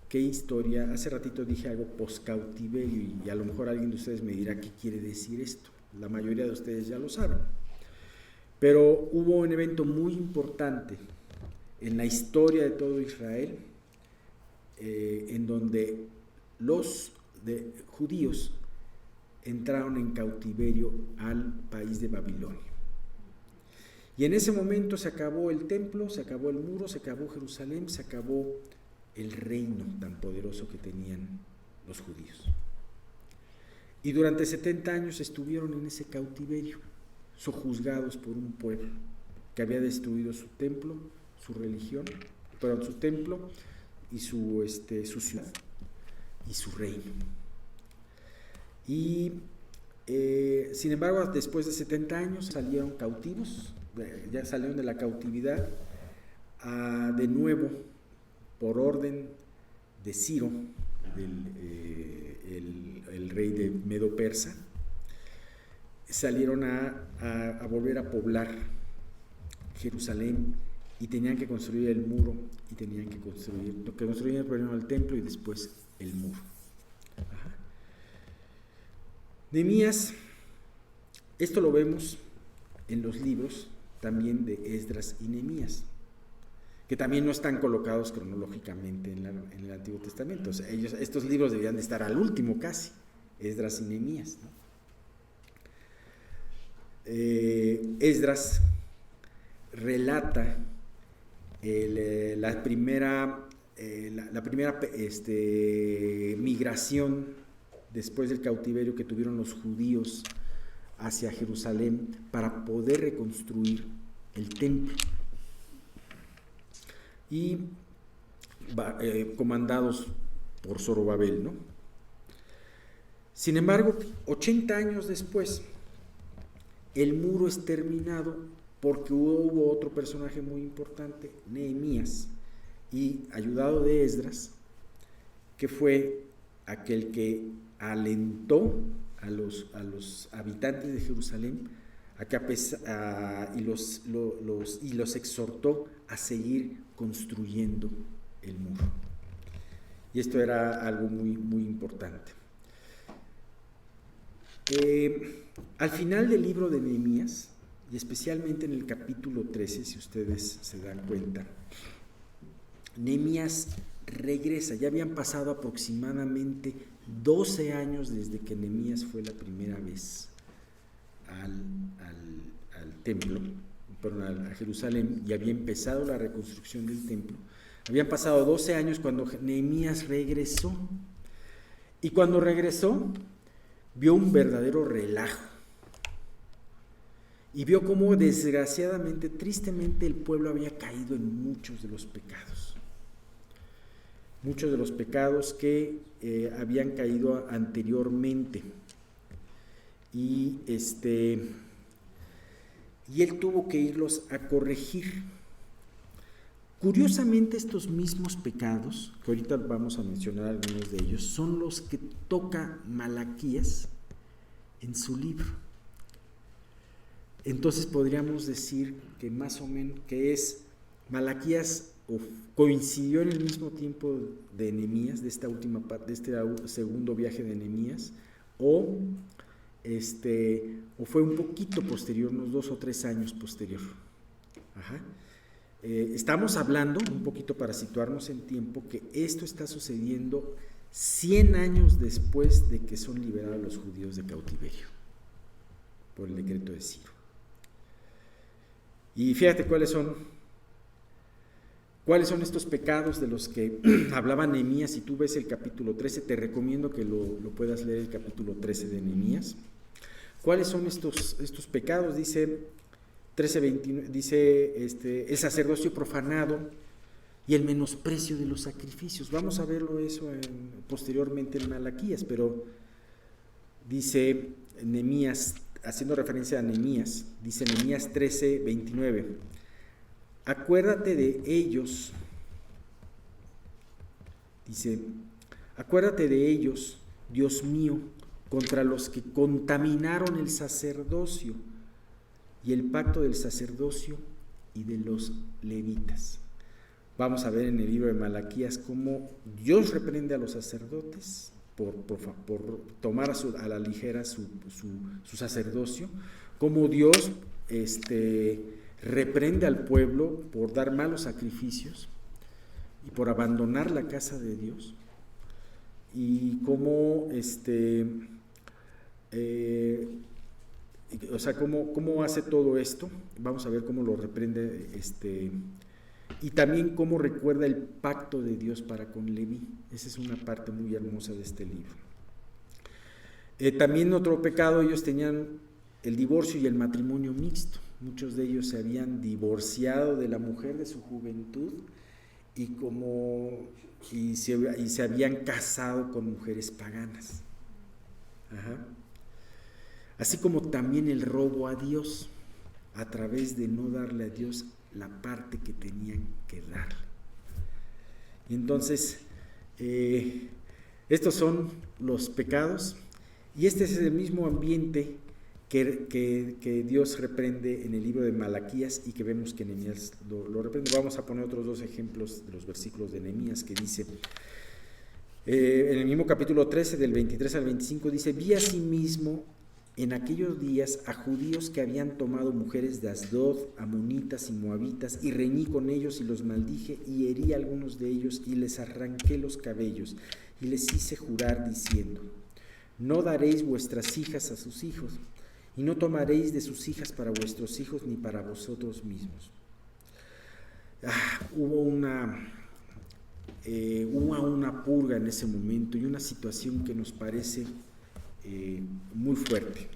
[SPEAKER 1] ¿Qué historia? Hace ratito dije algo post-cautiverio y a lo mejor alguien de ustedes me dirá qué quiere decir esto. La mayoría de ustedes ya lo saben. Pero hubo un evento muy importante en la historia de todo Israel, en donde los judíos entraron en cautiverio al país de Babilonia. Y en ese momento se acabó el templo, se acabó el muro, se acabó Jerusalén, se acabó el reino tan poderoso que tenían los judíos. Y durante 70 años estuvieron en ese cautiverio, sojuzgados por un pueblo que había destruido su templo, su religión, su templo y su ciudad y su reino. Y sin embargo, después de 70 años salieron cautivos, ya salieron de la cautividad de nuevo por orden de Ciro, el rey de Medo-Persa. Salieron a volver a poblar Jerusalén y tenían que construir el muro y tenían que construir primero el templo y después el muro. Ajá. Nehemías, esto lo vemos en los libros también de Esdras y Nehemías, que también no están colocados cronológicamente en el Antiguo Testamento. O sea, estos libros deberían de estar al último casi, Esdras y Nehemías, ¿no? Esdras relata la primera migración después del cautiverio que tuvieron los judíos hacia Jerusalén para poder reconstruir el templo. Y comandados por Zorobabel, ¿no? Sin embargo, 80 años después, el muro es terminado porque hubo otro personaje muy importante, Nehemías, y ayudado de Esdras, que fue aquel que alentó a los habitantes de Jerusalén y los exhortó a seguir construyendo el muro. Y esto era algo muy, muy importante. Al final del libro de Nehemías, y especialmente en el capítulo 13, si ustedes se dan cuenta, Nehemías regresa. Ya habían pasado aproximadamente 12 años desde que Nehemías fue la primera vez al templo, a Jerusalén, y había empezado la reconstrucción del templo. Habían pasado 12 años cuando Nehemías regresó, y cuando regresó vio un verdadero relajo, y vio cómo desgraciadamente, tristemente, el pueblo había caído en muchos de los pecados que habían caído anteriormente, y él tuvo que irlos a corregir. Curiosamente, estos mismos pecados, que ahorita vamos a mencionar algunos de ellos, son los que toca Malaquías en su libro. Entonces podríamos decir que más o menos que es Malaquías coincidió en el mismo tiempo de Nehemías, de esta última parte, de este segundo viaje de Nehemías, o fue un poquito posterior, unos 2 o 3 años posterior. Estamos hablando, un poquito para situarnos en tiempo, que esto está sucediendo 100 años después de que son liberados los judíos de cautiverio por el decreto de Ciro. Y fíjate cuáles son estos pecados de los que hablaba Nehemías. Si tú ves el capítulo 13, te recomiendo que lo puedas leer, el capítulo 13 de Nehemías. ¿Cuáles son estos pecados? Dice 13:29, dice el sacerdocio profanado y el menosprecio de los sacrificios. Vamos a verlo eso posteriormente en Malaquías, pero dice Nehemías, haciendo referencia a Nehemías, dice Nehemías 13:29, acuérdate de ellos, dice, acuérdate de ellos, Dios mío, contra los que contaminaron el sacerdocio y el pacto del sacerdocio y de los levitas. Vamos a ver en el libro de Malaquías cómo Dios reprende a los sacerdotes por tomar a la ligera su sacerdocio, cómo Dios reprende al pueblo por dar malos sacrificios y por abandonar la casa de Dios, y cómo cómo hace todo esto. Vamos a ver cómo lo reprende, y también cómo recuerda el pacto de Dios para con Leví. Esa es una parte muy hermosa de este libro. También otro pecado, ellos tenían el divorcio y el matrimonio mixto. Muchos de ellos se habían divorciado de la mujer de su juventud y se habían casado con mujeres paganas. Así como también el robo a Dios, a través de no darle a Dios la parte que tenían que darle. Y entonces, estos son los pecados, y este es el mismo ambiente que Dios reprende en el libro de Malaquías y que vemos que Nehemías lo reprende. Vamos a poner otros 2 ejemplos de los versículos de Nehemías, que dice, en el mismo capítulo 13, del 23 al 25, dice, vi asimismo en aquellos días a judíos que habían tomado mujeres de Asdod, amonitas y moabitas, y reñí con ellos y los maldije, y herí a algunos de ellos, y les arranqué los cabellos, y les hice jurar diciendo, no daréis vuestras hijas a sus hijos, y no tomaréis de sus hijas para vuestros hijos, ni para vosotros mismos. Hubo hubo una purga en ese momento y una situación que nos parece muy fuerte.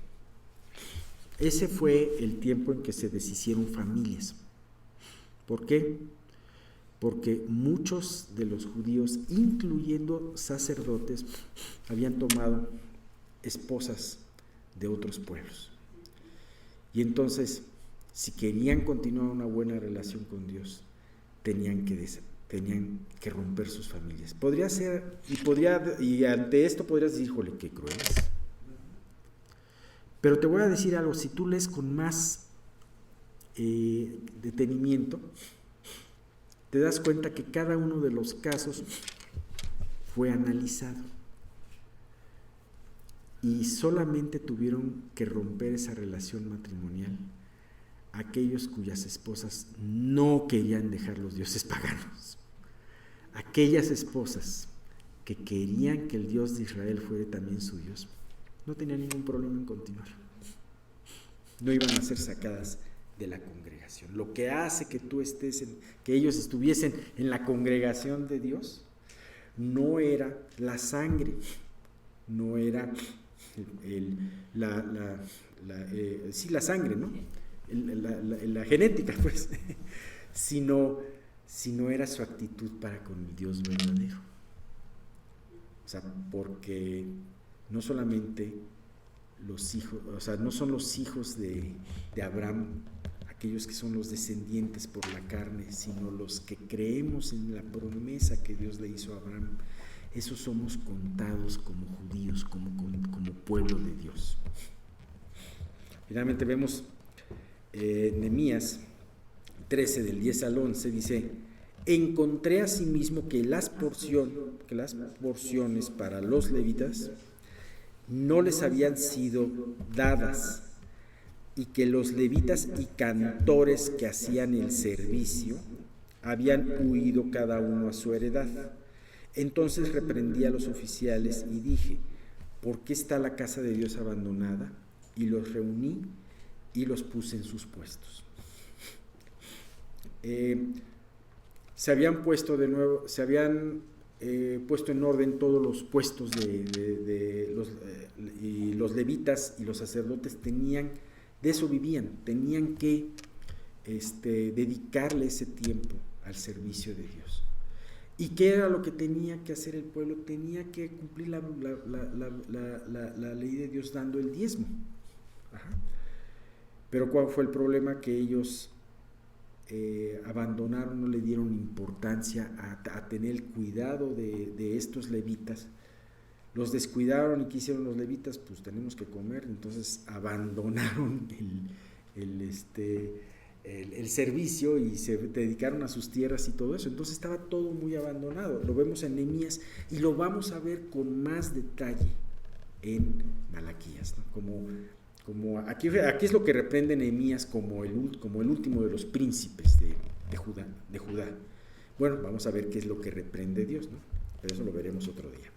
[SPEAKER 1] Ese fue el tiempo en que se deshicieron familias. ¿Por qué? Porque muchos de los judíos, incluyendo sacerdotes, habían tomado esposas de otros pueblos. Y entonces, si querían continuar una buena relación con Dios, tenían que romper sus familias. Podría ser, y ante esto podrías decir, híjole, qué crueles. Pero te voy a decir algo, si tú lees con más detenimiento, te das cuenta que cada uno de los casos fue analizado y solamente tuvieron que romper esa relación matrimonial aquellos cuyas esposas no querían dejar los dioses paganos, aquellas esposas que querían que el Dios de Israel fuera también su Dios, no tenían ningún problema en continuar, no iban a ser sacadas de la congregación. Lo que hace que que ellos estuviesen en la congregación de Dios, no era la sangre, no era la sangre, ¿no? La genética, pues, sino era su actitud para con el Dios verdadero. O sea, porque no solamente los hijos, o sea, no son los hijos de Abraham, aquellos que son los descendientes por la carne, sino los que creemos en la promesa que Dios le hizo a Abraham. Esos somos contados como judíos, como pueblo de Dios. Finalmente vemos Nehemías 13, del 10 al 11, dice: encontré asimismo que las porciones para los levitas no les habían sido dadas, y que los levitas y cantores que hacían el servicio habían huido cada uno a su heredad. Entonces reprendí a los oficiales y dije: ¿por qué está la casa de Dios abandonada? Y los reuní y los puse en sus puestos. Se habían puesto en orden todos los puestos y los levitas y los sacerdotes de eso vivían, tenían que dedicarle ese tiempo al servicio de Dios. ¿Y qué era lo que tenía que hacer el pueblo? Tenía que cumplir la ley de Dios dando el diezmo. Ajá. Pero ¿cuál fue el problema? Que ellos abandonaron, no le dieron importancia a tener el cuidado de estos levitas. Los descuidaron. ¿Y qué hicieron los levitas? Pues tenemos que comer. Entonces abandonaron el servicio y se dedicaron a sus tierras y todo eso. Entonces estaba todo muy abandonado. Lo vemos en Nehemías y lo vamos a ver con más detalle en Malaquías, ¿no? Como aquí es lo que reprende Nehemías como el último de los príncipes de Judá. Bueno, vamos a ver qué es lo que reprende Dios, ¿no? Pero eso lo veremos otro día.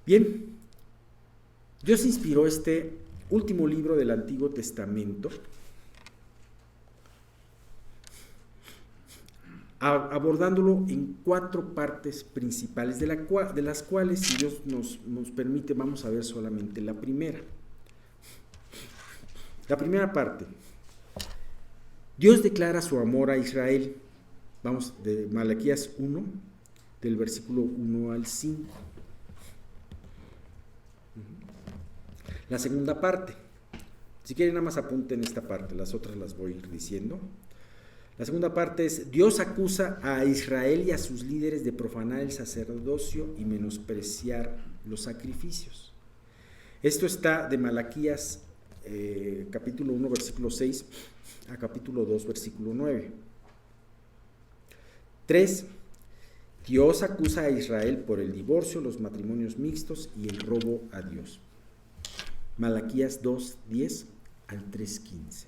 [SPEAKER 1] Bien, Dios inspiró este último libro del Antiguo Testamento abordándolo en 4 partes principales, de las cuales, si Dios nos permite, vamos a ver solamente la primera. La primera parte: Dios declara su amor a Israel. Vamos de Malaquías 1, del versículo 1 al 5. La segunda parte, si quieren nada más apunten esta parte, las otras las voy a ir diciendo. La segunda parte es: Dios acusa a Israel y a sus líderes de profanar el sacerdocio y menospreciar los sacrificios. Esto está de Malaquías capítulo 1, versículo 6 a capítulo 2, versículo 9. 3. Dios acusa a Israel por el divorcio, los matrimonios mixtos y el robo a Dios. Malaquías 2, 10 al 3, 15.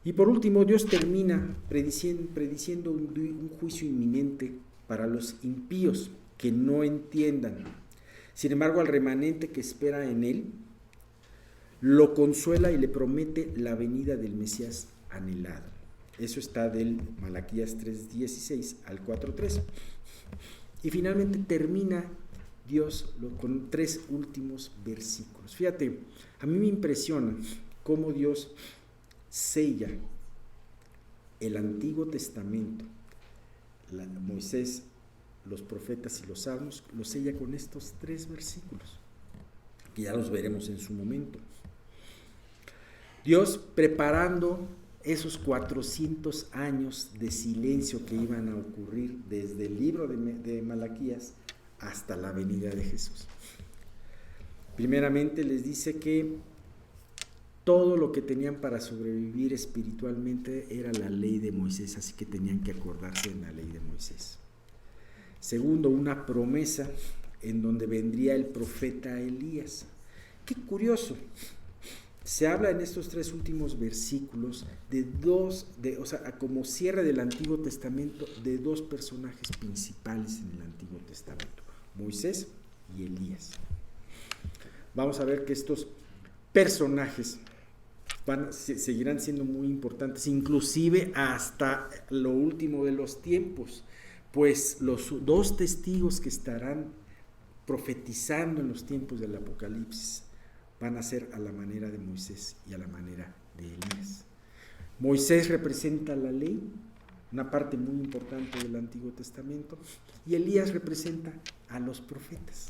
[SPEAKER 1] Y por último, Dios termina prediciendo un juicio inminente para los impíos que no entiendan. Sin embargo, al remanente que espera en él, lo consuela y le promete la venida del Mesías anhelado. Eso está del Malaquías 3:16 al 4:3. Y finalmente termina Dios con 3 últimos versículos. Fíjate, a mí me impresiona cómo Dios sella el Antiguo Testamento, Moisés, los profetas y los salmos, lo sella con estos 3 versículos, que ya los veremos en su momento. Dios preparando esos 400 años de silencio que iban a ocurrir desde el libro de Malaquías hasta la venida de Jesús. Primeramente les dice que todo lo que tenían para sobrevivir espiritualmente era la ley de Moisés, así que tenían que acordarse de la ley de Moisés. Segundo, una promesa en donde vendría el profeta Elías. Qué curioso. Se habla en estos 3 últimos versículos como cierre del Antiguo Testamento, de 2 personajes principales en el Antiguo Testamento, Moisés y Elías. Vamos a ver que estos personajes seguirán siendo muy importantes, inclusive hasta lo último de los tiempos, pues los 2 testigos que estarán profetizando en los tiempos del Apocalipsis van a ser a la manera de Moisés y a la manera de Elías. Moisés representa la ley, una parte muy importante del Antiguo Testamento, y Elías representa a los profetas.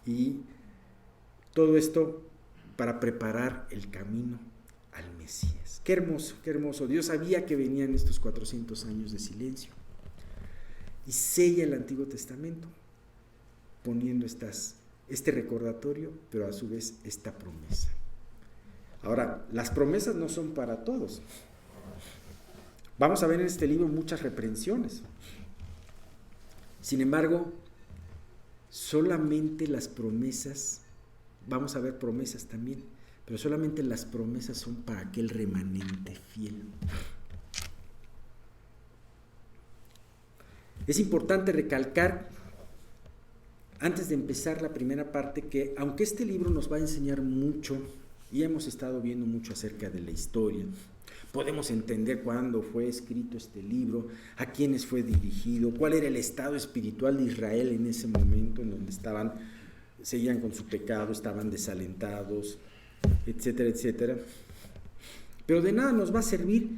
[SPEAKER 1] Y todo esto para preparar el camino al Mesías. Qué hermoso, qué hermoso. Dios sabía que venían estos 400 años de silencio y sella el Antiguo Testamento poniendo este recordatorio, pero a su vez esta promesa. Ahora, las promesas no son para todos. Vamos a ver en este libro muchas reprensiones. Sin embargo, solamente las promesas, vamos a ver promesas también, pero solamente las promesas son para aquel remanente fiel. Es importante recalcar, antes de empezar la primera parte, que aunque este libro nos va a enseñar mucho, y hemos estado viendo mucho acerca de la historia, podemos entender cuándo fue escrito este libro, a quiénes fue dirigido, cuál era el estado espiritual de Israel en ese momento, en donde seguían con su pecado, estaban desalentados, etcétera, etcétera. Pero de nada nos va a servir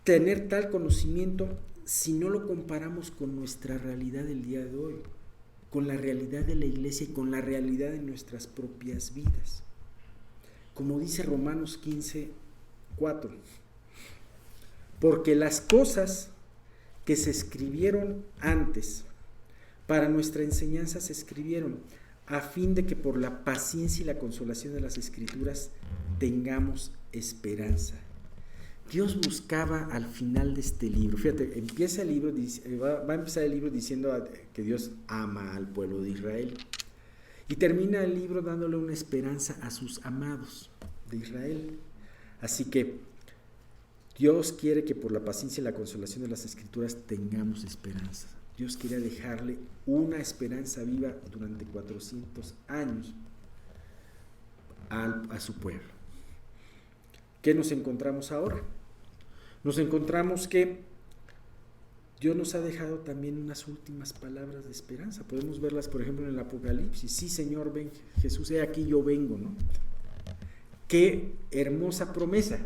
[SPEAKER 1] tener tal conocimiento si no lo comparamos con nuestra realidad del día de hoy, con la realidad de la iglesia y con la realidad de nuestras propias vidas. Como dice Romanos 15:4, porque las cosas que se escribieron antes para nuestra enseñanza se escribieron a fin de que por la paciencia y la consolación de las Escrituras tengamos esperanza. Dios buscaba al final de este libro, fíjate, va a empezar el libro diciendo que Dios ama al pueblo de Israel y termina el libro dándole una esperanza a sus amados de Israel. Así que Dios quiere que por la paciencia y la consolación de las Escrituras tengamos esperanza. Dios quería dejarle una esperanza viva durante 400 años a su pueblo. ¿Qué nos encontramos ahora? Nos encontramos que Dios nos ha dejado también unas últimas palabras de esperanza. Podemos verlas, por ejemplo, en el Apocalipsis. Sí, Señor, ven, Jesús, he aquí yo vengo, ¿no? Qué hermosa promesa.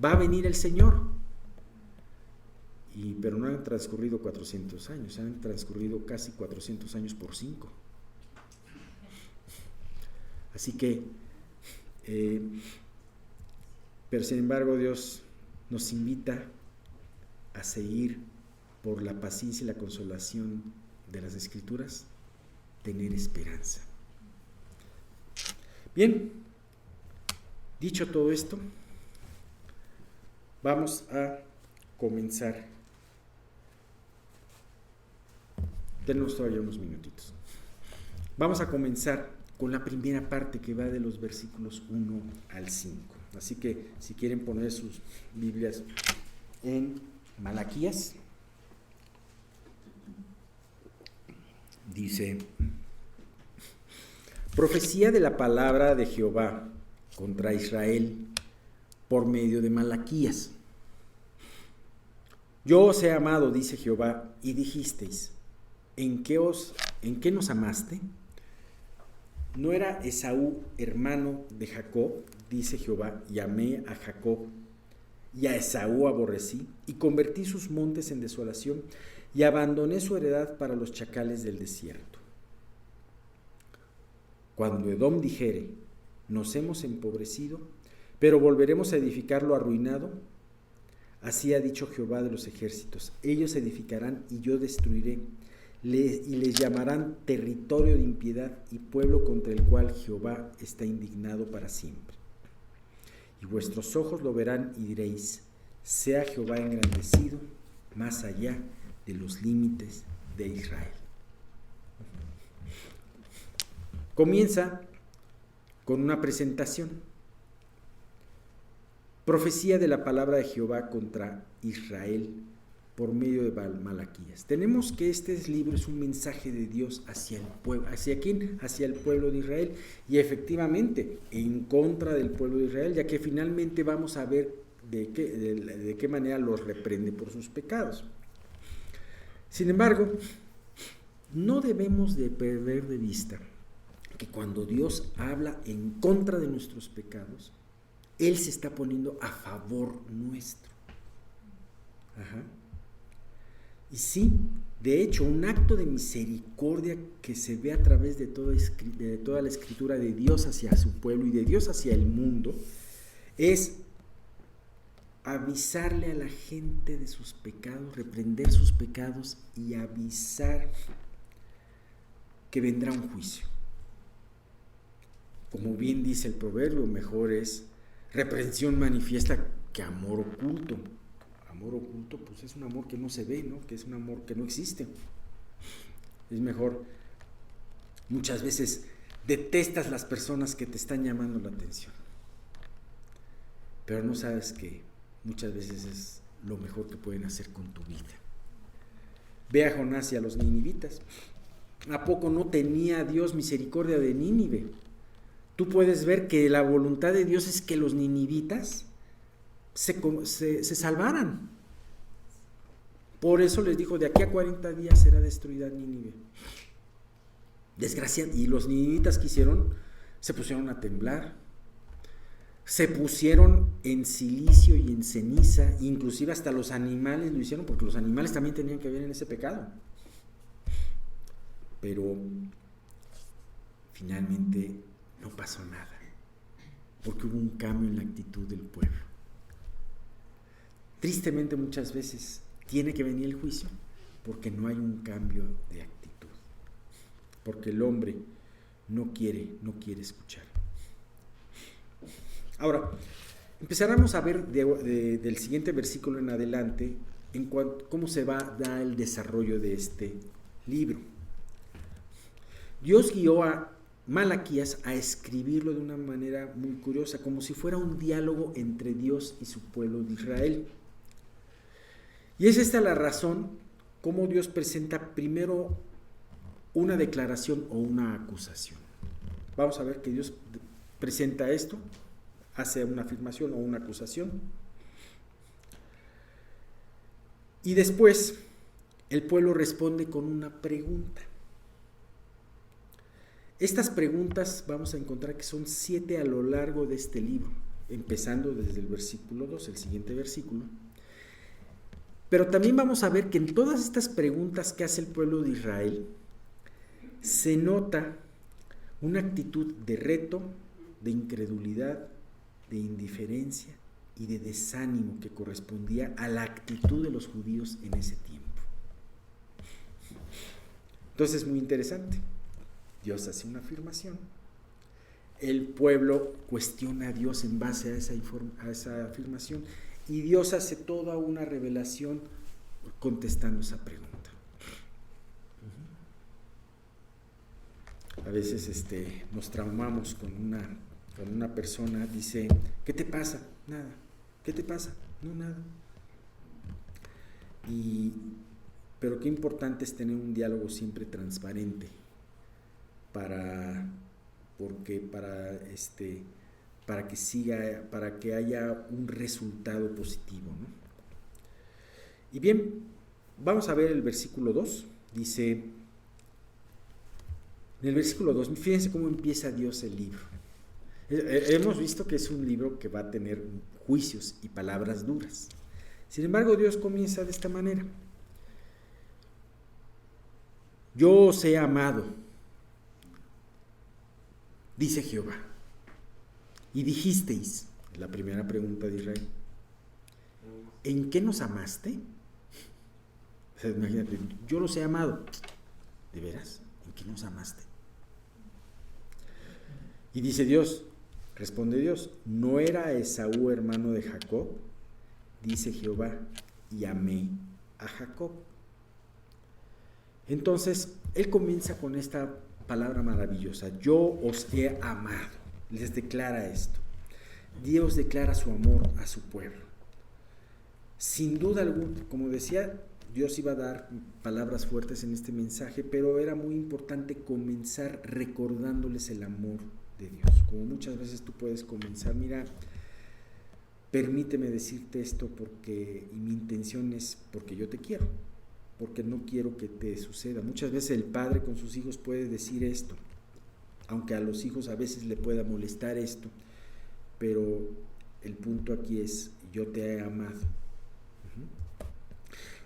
[SPEAKER 1] Va a venir el Señor. Pero no han transcurrido 400 años, han transcurrido casi 400 años por 5. Así que, pero sin embargo Dios nos invita a seguir por la paciencia y la consolación de las Escrituras, tener esperanza. Bien, dicho todo esto, vamos a comenzar. Denos todavía unos minutitos. Vamos a comenzar con la primera parte que va de los versículos 1 al 5. Así que si quieren poner sus Biblias en Malaquías, dice: profecía de la palabra de Jehová contra Israel, por medio de Malaquías. Yo os he amado, dice Jehová, y dijisteis, ¿en qué nos amaste? ¿No era Esaú hermano de Jacob? Dice Jehová, y amé a Jacob, y a Esaú aborrecí, y convertí sus montes en desolación, y abandoné su heredad para los chacales del desierto. Cuando Edom dijere, nos hemos empobrecido, pero volveremos a edificar lo arruinado, así ha dicho Jehová de los ejércitos, ellos edificarán y yo destruiré, y les llamarán territorio de impiedad y pueblo contra el cual Jehová está indignado para siempre. Y vuestros ojos lo verán y diréis, sea Jehová engrandecido más allá de los límites de Israel. Comienza con una presentación. Profecía de la palabra de Jehová contra Israel por medio de Malaquías. Tenemos que este libro es un mensaje de Dios hacia el pueblo. ¿Hacia quién? Hacia el pueblo de Israel. Y efectivamente, en contra del pueblo de Israel, ya que finalmente vamos a ver de qué manera los reprende por sus pecados. Sin embargo, no debemos de perder de vista que cuando Dios habla en contra de nuestros pecados, Él se está poniendo a favor nuestro. Ajá. Y sí, de hecho, un acto de misericordia que se ve a través de toda la escritura de Dios hacia su pueblo y de Dios hacia el mundo, es avisarle a la gente de sus pecados, reprender sus pecados y avisar que vendrá un juicio. Como bien dice el proverbio, mejor es reprensión manifiesta que amor oculto. Amor oculto, pues es un amor que no se ve, ¿no? Que es un amor que no existe. Es mejor, muchas veces detestas las personas que te están llamando la atención, pero no sabes que muchas veces es lo mejor que pueden hacer con tu vida. Ve a Jonás y a los ninivitas. ¿A poco no tenía Dios misericordia de Nínive? Tú puedes ver que la voluntad de Dios es que los ninivitas se salvaran. Por eso les dijo, de aquí a 40 días será destruida Nínive. Desgraciado. Y los ninivitas que hicieron, se pusieron a temblar, se pusieron en silicio y en ceniza, inclusive hasta los animales lo hicieron, porque los animales también tenían que ver en ese pecado. Pero finalmente no pasó nada, porque hubo un cambio en la actitud del pueblo. Tristemente muchas veces tiene que venir el juicio porque no hay un cambio de actitud, porque el hombre no quiere escuchar. Ahora, empezaremos a ver del siguiente versículo en adelante en cuanto cómo se va a dar el desarrollo de este libro. Dios guió a Malaquías a escribirlo de una manera muy curiosa, como si fuera un diálogo entre Dios y su pueblo de Israel. Y es esta la razón cómo Dios presenta primero una declaración o una acusación. Vamos a ver que Dios presenta esto, hace una afirmación o una acusación. Y después el pueblo responde con una pregunta. Estas preguntas vamos a encontrar que son 7 a lo largo de este libro, empezando desde el versículo 2, el siguiente versículo. Pero también vamos a ver que en todas estas preguntas que hace el pueblo de Israel, se nota una actitud de reto, de incredulidad, de indiferencia y de desánimo que correspondía a la actitud de los judíos en ese tiempo. Entonces es muy interesante. Dios hace una afirmación, el pueblo cuestiona a Dios en base a esa afirmación y Dios hace toda una revelación contestando esa pregunta. A veces nos traumamos con una persona, dice, ¿qué te pasa? Nada. ¿Qué te pasa? No, nada. Pero qué importante es tener un diálogo siempre transparente, para para que haya un resultado positivo, ¿no? Y bien, vamos a ver el versículo 2. Dice, en el versículo 2, fíjense cómo empieza Dios el libro. Hemos visto que es un libro que va a tener juicios y palabras duras. Sin embargo, Dios comienza de esta manera. Yo os he amado, dice Jehová. Y dijisteis, la primera pregunta de Israel, ¿en qué nos amaste? O sea, imagínate, yo los he amado. ¿De veras? ¿En qué nos amaste? Y dice Dios, responde Dios, ¿no era Esaú hermano de Jacob? Dice Jehová, y amé a Jacob. Entonces, él comienza con esta palabra maravillosa, yo os he amado. Les declara esto. Dios declara su amor a su pueblo. Sin duda alguna, como decía, Dios iba a dar palabras fuertes en este mensaje, pero era muy importante comenzar recordándoles el amor de Dios. Como muchas veces tú puedes comenzar, mira, permíteme decirte esto y mi intención es porque yo te quiero, porque no quiero que te suceda. Muchas veces el padre con sus hijos puede decir esto, aunque a los hijos a veces le pueda molestar esto, pero el punto aquí es, yo te he amado.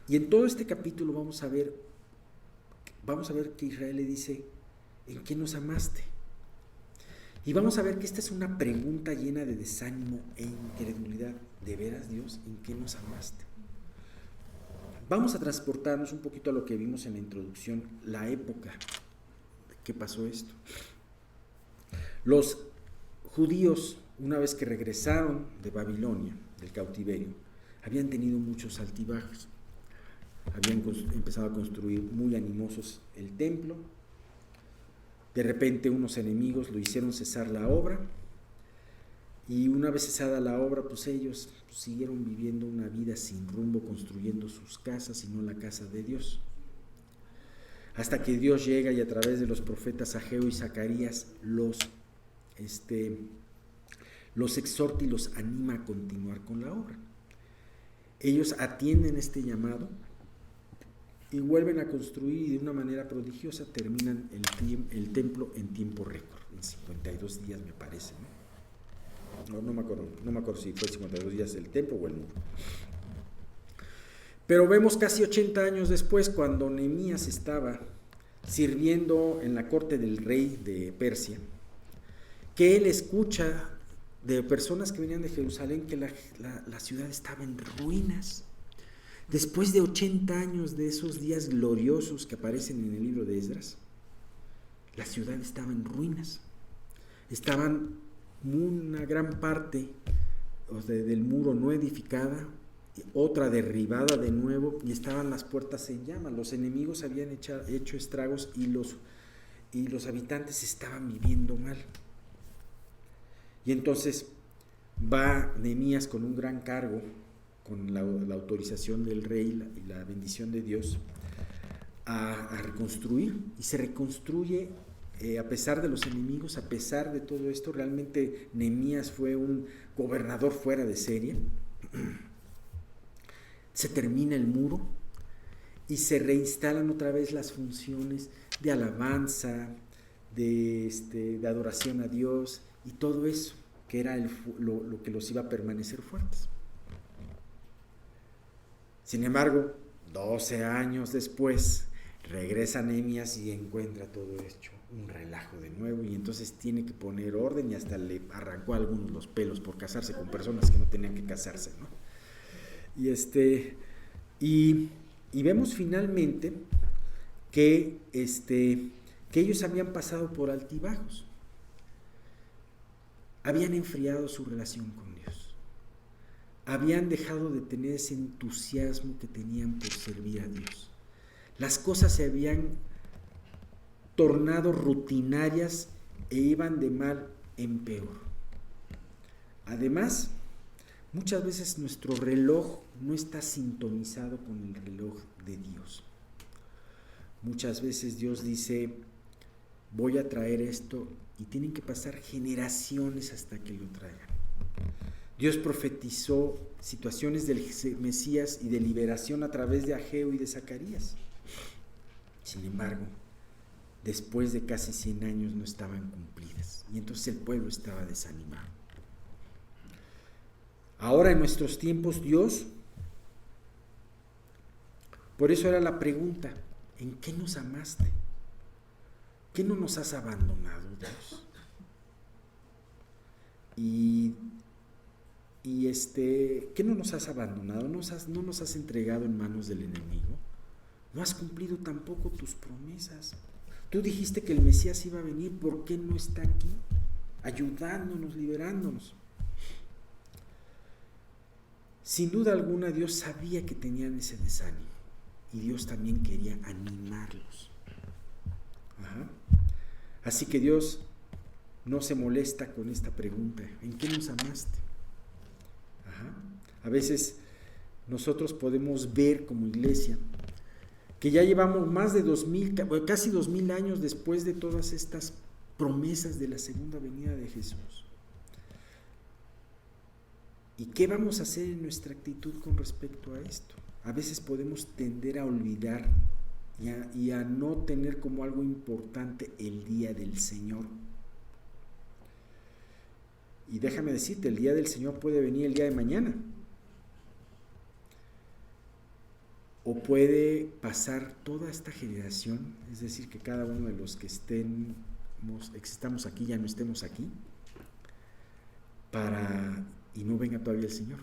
[SPEAKER 1] Y en todo este capítulo vamos a ver que Israel le dice, ¿en qué nos amaste? Y vamos a ver que esta es una pregunta llena de desánimo e incredulidad. ¿De veras, Dios, en qué nos amaste? Vamos a transportarnos un poquito a lo que vimos en la introducción, la época que pasó esto. Los judíos, una vez que regresaron de Babilonia, del cautiverio, habían tenido muchos altibajos. Habían empezado a construir muy animosos el templo. De repente unos enemigos lo hicieron cesar la obra. Y una vez cesada la obra, pues ellos siguieron viviendo una vida sin rumbo, construyendo sus casas y no la casa de Dios. Hasta que Dios llega y a través de los profetas Ageo y Zacarías los exhorta y los anima a continuar con la obra. Ellos atienden este llamado y vuelven a construir y de una manera prodigiosa terminan el templo en tiempo récord, en 52 días me parece, ¿no? No me acuerdo si fue 52 días el templo o el muro. Pero vemos casi 80 años después, cuando Nehemías estaba sirviendo en la corte del rey de Persia, que él escucha de personas que venían de Jerusalén que la ciudad estaba en ruinas. Después de 80 años de esos días gloriosos que aparecen en el libro de Esdras, la ciudad estaba en ruinas. Estaban una gran parte del muro no edificada, otra derribada de nuevo, y estaban las puertas en llamas. Los enemigos habían hecho estragos y los habitantes estaban viviendo mal. Y entonces va Nehemías con un gran cargo, con la autorización del rey y la bendición de Dios, a reconstruir, y se reconstruye a pesar de los enemigos, a pesar de todo esto. Realmente Nehemías fue un gobernador fuera de serie. Se termina el muro y se reinstalan otra vez las funciones de alabanza, de adoración a Dios y todo eso, que era lo que los iba a permanecer fuertes. Sin embargo, 12 años después, regresa Nehemías y encuentra todo hecho un relajo de nuevo, y entonces tiene que poner orden, y hasta le arrancó a algunos los pelos por casarse con personas que no tenían que casarse, ¿no? Y vemos finalmente que ellos habían pasado por altibajos, habían enfriado su relación con Dios, habían dejado de tener ese entusiasmo que tenían por servir a Dios. Las cosas se habían tornado rutinarias e iban de mal en peor. Además, muchas veces nuestro reloj no está sintonizado con el reloj de Dios. Muchas veces Dios dice, voy a traer esto, y tienen que pasar generaciones hasta que lo traigan. Dios profetizó situaciones del Mesías y de liberación a través de Ageo y de Zacarías. Sin embargo, después de casi 100 años no estaban cumplidas, y entonces el pueblo estaba desanimado. Ahora en nuestros tiempos Dios, por eso era la pregunta, ¿en qué nos amaste? ¿Qué no nos has abandonado, Dios? ¿Qué no nos has abandonado? ¿No nos has entregado en manos del enemigo? No has cumplido tampoco tus promesas. Tú dijiste que el Mesías iba a venir, ¿por qué no está aquí? Ayudándonos, liberándonos. Sin duda alguna Dios sabía que tenían ese desánimo y Dios también quería animarlos. Así que Dios no se molesta con esta pregunta, ¿en qué nos amaste? A veces nosotros podemos ver como iglesia que ya llevamos más de casi 2000 años después de todas estas promesas de la segunda venida de Jesús. ¿Y qué vamos a hacer en nuestra actitud con respecto a esto? A veces podemos tender a olvidar y a no tener como algo importante el día del Señor. Y déjame decirte, el día del Señor puede venir el día de mañana. O puede pasar toda esta generación, es decir, que cada uno de los que estamos aquí ya no estemos aquí, y no venga todavía el Señor.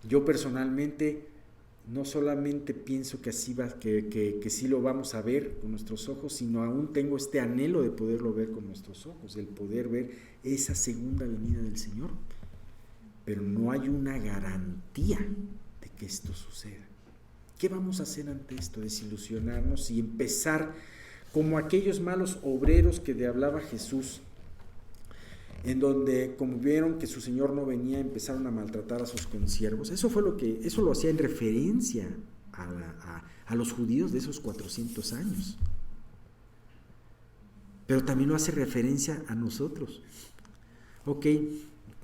[SPEAKER 1] Yo personalmente no solamente pienso que así va, que sí lo vamos a ver con nuestros ojos, sino aún tengo este anhelo de poderlo ver con nuestros ojos, el poder ver esa segunda venida del Señor. Pero no hay una garantía de que esto suceda. ¿Qué vamos a hacer ante esto? Desilusionarnos y empezar como aquellos malos obreros que le hablaba Jesús, en donde, como vieron que su señor no venía, empezaron a maltratar a sus consiervos. Eso lo hacía en referencia a los judíos de esos 400 años. Pero también lo hace referencia a nosotros. Ok,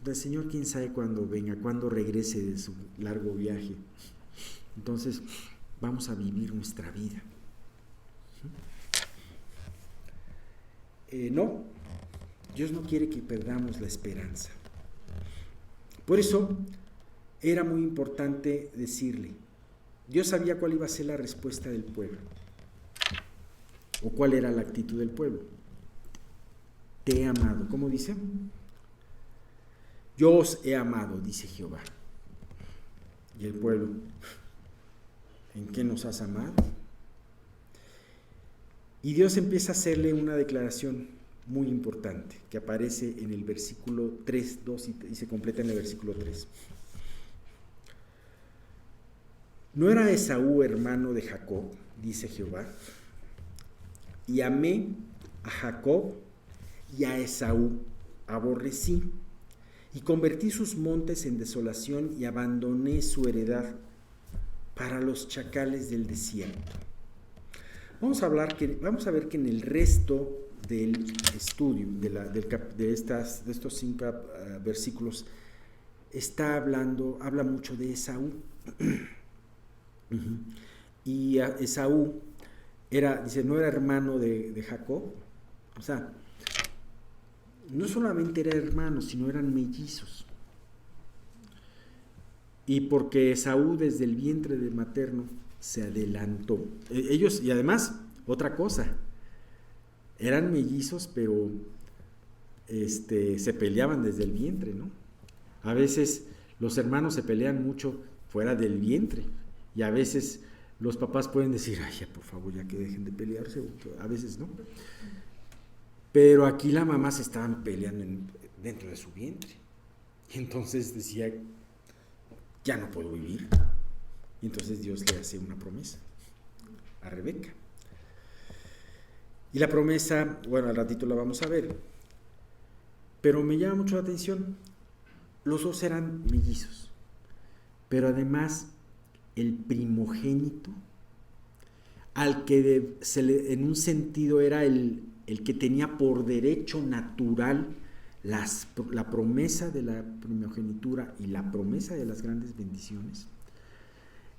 [SPEAKER 1] el Señor quién sabe cuándo venga, cuándo regrese de su largo viaje. Entonces, vamos a vivir nuestra vida. No, Dios no quiere que perdamos la esperanza. Por eso, era muy importante decirle, Dios sabía cuál iba a ser la respuesta del pueblo, o cuál era la actitud del pueblo. Te he amado, ¿cómo dice? Yo os he amado, dice Jehová. Y el pueblo, ¿en qué nos has amado? Y Dios empieza a hacerle una declaración muy importante que aparece en el versículo 3, 2 y se completa en el versículo 3. ¿No era Esaú hermano de Jacob? Dice Jehová. Y amé a Jacob y a Esaú aborrecí, y convertí sus montes en desolación y abandoné su heredad para los chacales del desierto. Vamos a ver que en el resto del estudio de estos 5 versículos habla mucho de Esaú. Y Esaú no era hermano de Jacob, o sea, no solamente era hermano, sino eran mellizos. Y porque Esaú desde el vientre de materno se adelantó. Ellos, y además, otra cosa, eran mellizos, pero se peleaban desde el vientre, ¿no? A veces los hermanos se pelean mucho fuera del vientre, y a veces los papás pueden decir, ay, ya por favor, ya que dejen de pelearse, a veces no. Pero aquí la mamá se estaban peleando dentro de su vientre. Y entonces decía, ya no puedo vivir. Y entonces Dios le hace una promesa a Rebeca. Y la promesa, bueno, al ratito la vamos a ver. Pero me llama mucho la atención, los dos eran mellizos. Pero además, el primogénito, al que en un sentido era el el que tenía por derecho natural la promesa de la primogenitura y la promesa de las grandes bendiciones,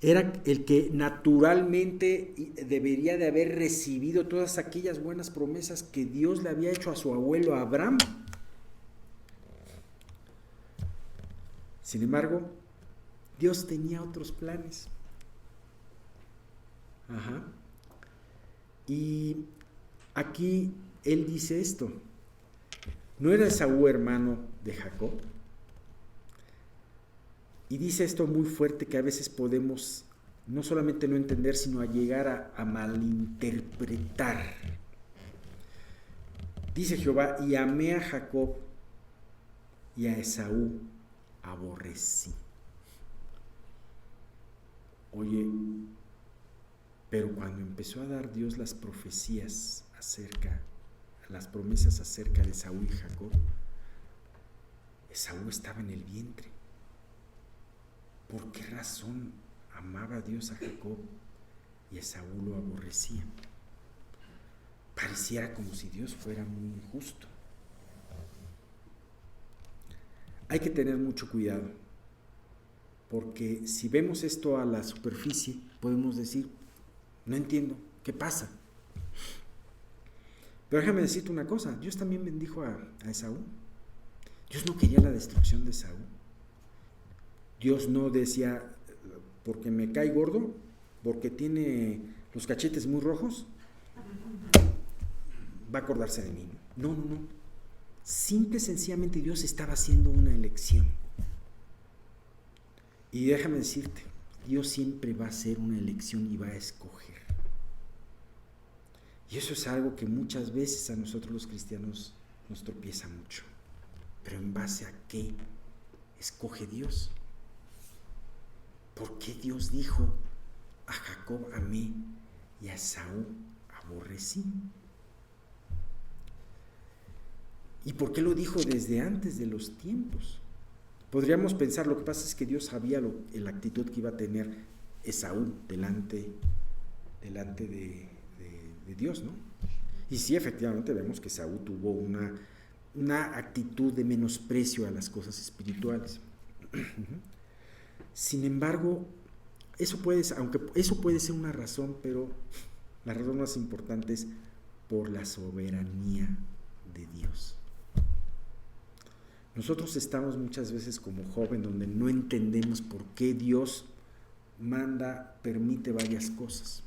[SPEAKER 1] era el que naturalmente debería de haber recibido todas aquellas buenas promesas que Dios le había hecho a su abuelo Abraham. Sin embargo, Dios tenía otros planes. Y aquí él dice esto: ¿no era Esaú hermano de Jacob? Y dice esto muy fuerte que a veces podemos no solamente no entender, sino a llegar a malinterpretar. Dice Jehová: y amé a Jacob y a Esaú aborrecí. Oye, pero cuando empezó a dar Dios las profecías las promesas acerca de Esaú y Jacob, Esaú estaba en el vientre. ¿Por qué razón amaba Dios a Jacob y Esaú lo aborrecía? Pareciera como si Dios fuera muy injusto. Hay que tener mucho cuidado, porque si vemos esto a la superficie, podemos decir: no entiendo, ¿qué pasa? Pero déjame decirte una cosa: Dios también bendijo a Esaú. Dios no quería la destrucción de Esaú. Dios no decía: porque me cae gordo, porque tiene los cachetes muy rojos, va a acordarse de mí. No. Simple y sencillamente Dios estaba haciendo una elección. Y déjame decirte, Dios siempre va a hacer una elección y va a escoger. Y eso es algo que muchas veces a nosotros los cristianos nos tropieza mucho. Pero ¿en base a qué escoge Dios? ¿Por qué Dios dijo: a Jacob amé y a Esaú aborrecí? ¿Y por qué lo dijo desde antes de los tiempos? Podríamos pensar, lo que pasa es que Dios sabía la actitud que iba a tener Esaú delante de Dios, ¿no? Y sí, efectivamente vemos que Esaú tuvo una actitud de menosprecio a las cosas espirituales. Sin embargo, eso puede ser una razón, pero la razón más importante es por la soberanía de Dios. Nosotros estamos muchas veces como Job, donde no entendemos por qué Dios permite varias cosas.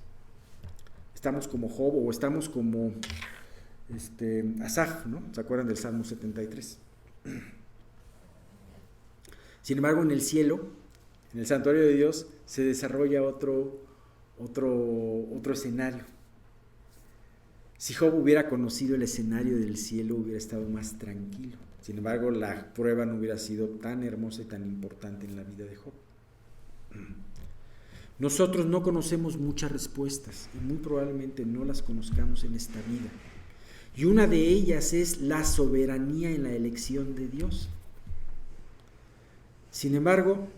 [SPEAKER 1] Estamos como Job, o estamos como Asaf, ¿no? ¿Se acuerdan del Salmo 73? Sin embargo, en el cielo, en el santuario de Dios, se desarrolla otro escenario. Si Job hubiera conocido el escenario del cielo, hubiera estado más tranquilo. Sin embargo, la prueba no hubiera sido tan hermosa y tan importante en la vida de Job. Nosotros no conocemos muchas respuestas y muy probablemente no las conozcamos en esta vida. Y una de ellas es la soberanía en la elección de Dios. Sin embargo,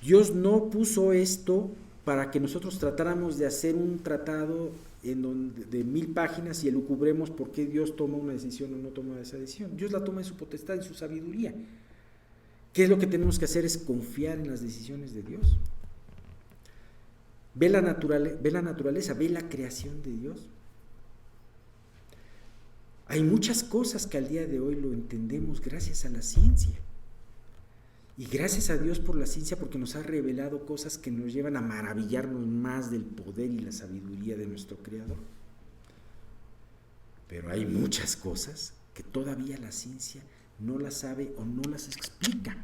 [SPEAKER 1] Dios no puso esto para que nosotros tratáramos de hacer un tratado de 1000 páginas y elucubremos por qué Dios toma una decisión o no toma esa decisión. Dios la toma en su potestad, en su sabiduría. ¿Qué es lo que tenemos que hacer? Es confiar en las decisiones de Dios. Ve la naturaleza, ve la creación de Dios. Hay muchas cosas que al día de hoy lo entendemos gracias a la ciencia. Y gracias a Dios por la ciencia, porque nos ha revelado cosas que nos llevan a maravillarnos más del poder y la sabiduría de nuestro Creador. Pero hay muchas cosas que todavía la ciencia no las sabe o no las explica.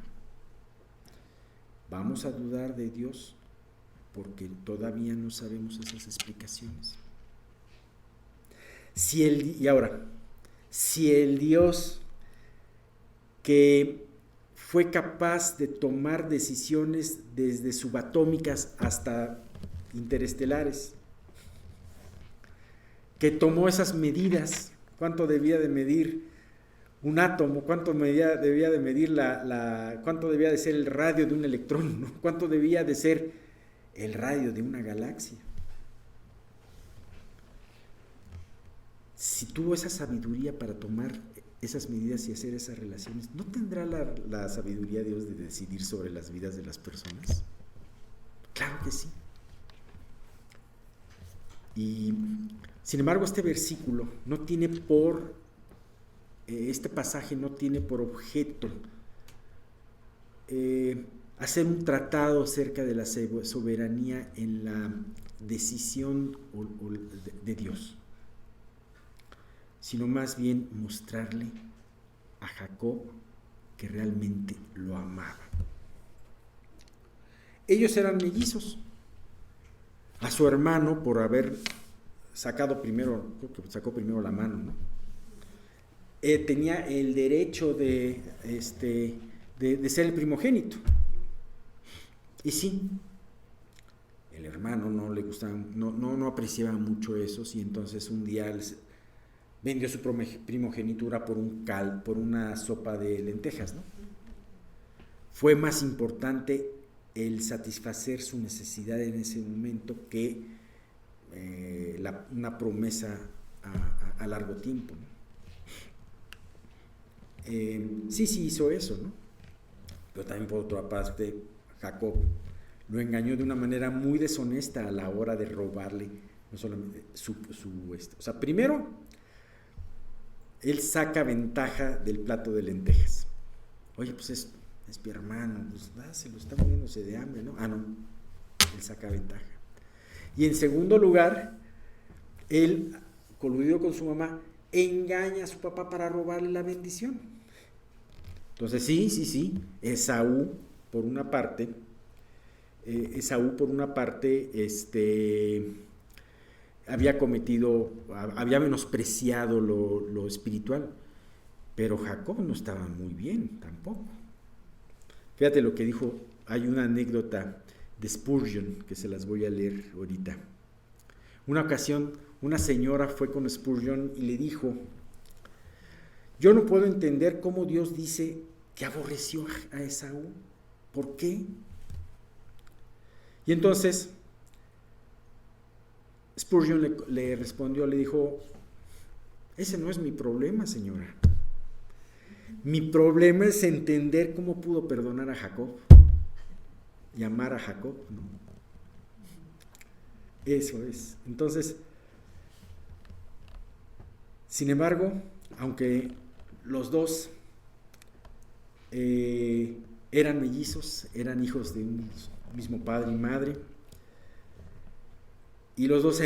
[SPEAKER 1] Vamos a dudar de Dios porque todavía no sabemos esas explicaciones. Si el Dios que fue capaz de tomar decisiones desde subatómicas hasta interestelares, que tomó esas medidas, cuánto debía de medir un átomo, cuánto debía de medir cuánto debía de ser el radio de un electrón, ¿no? Cuánto debía de ser el radio de una galaxia. si tuvo esa sabiduría para tomar esas medidas y hacer esas relaciones, ¿no tendrá la sabiduría de Dios de decidir sobre las vidas de las personas? Claro que sí. Y sin embargo, este versículo no tiene este pasaje no tiene por objeto hacer un tratado acerca de la soberanía en la decisión de Dios, sino más bien mostrarle a Jacob que realmente lo amaba. Ellos eran mellizos. A su hermano, por haber sacado primero, creo que sacó primero la mano, ¿no? Tenía el derecho de ser el primogénito. Y sí, el hermano no le gustaba, no apreciaba mucho eso, y entonces un día vendió su primogenitura por una sopa de lentejas, ¿no? Fue más importante el satisfacer su necesidad en ese momento que una promesa a largo tiempo, ¿no? Sí hizo eso, ¿no? Pero también por otra parte, Jacob lo engañó de una manera muy deshonesta a la hora de robarle, no solamente o sea, primero, él saca ventaja del plato de lentejas. Oye, pues es mi hermano, pues dáselo, está muriéndose de hambre, ¿no? No, él saca ventaja. Y en segundo lugar, él, coludido con su mamá, engaña a su papá para robarle la bendición. Entonces sí, Esaú por una parte, había menospreciado lo espiritual, pero Jacob no estaba muy bien tampoco. Fíjate lo que dijo, hay una anécdota de Spurgeon que se las voy a leer ahorita. Una ocasión, una señora fue con Spurgeon y le dijo: yo no puedo entender cómo Dios dice que aborreció a Esaú. ¿Por qué? Y entonces Spurgeon le respondió, le dijo: ese no es mi problema, señora. Mi problema es entender cómo pudo perdonar a Jacob y amar a Jacob, ¿no? Eso es. Entonces, sin embargo, aunque los dos eran mellizos, eran hijos de un mismo padre y madre, y los dos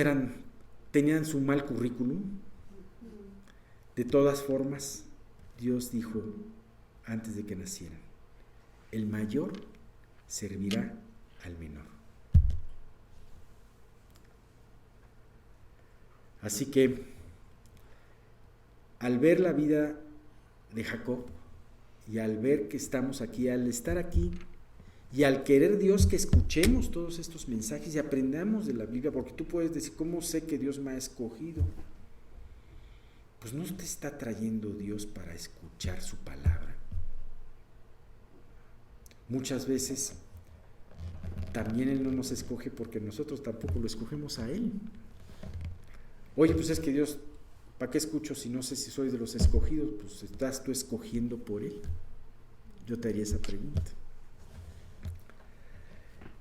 [SPEAKER 1] tenían su mal currículum, de todas formas, Dios dijo antes de que nacieran: el mayor servirá al menor. Así que, al ver la vida de Jacob y al ver que estamos aquí, al estar aquí y al querer Dios que escuchemos todos estos mensajes y aprendamos de la Biblia, porque tú puedes decir: ¿cómo sé que Dios me ha escogido? Pues no te está trayendo Dios para escuchar su palabra. Muchas veces también Él no nos escoge porque nosotros tampoco lo escogemos a Él. Oye, pues es que Dios, ¿para qué escucho si no sé si soy de los escogidos? Pues estás tú escogiendo por Él. Yo te haría esa pregunta.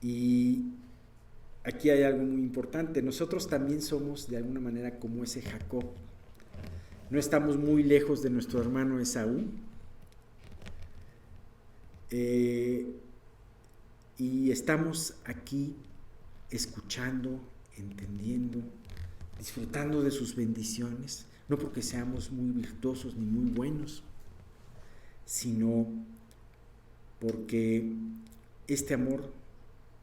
[SPEAKER 1] Y aquí hay algo muy importante. Nosotros también somos de alguna manera como ese Jacob. No estamos muy lejos de nuestro hermano Esaú. Y estamos aquí escuchando, entendiendo, disfrutando de sus bendiciones, no porque seamos muy virtuosos ni muy buenos, sino porque este amor,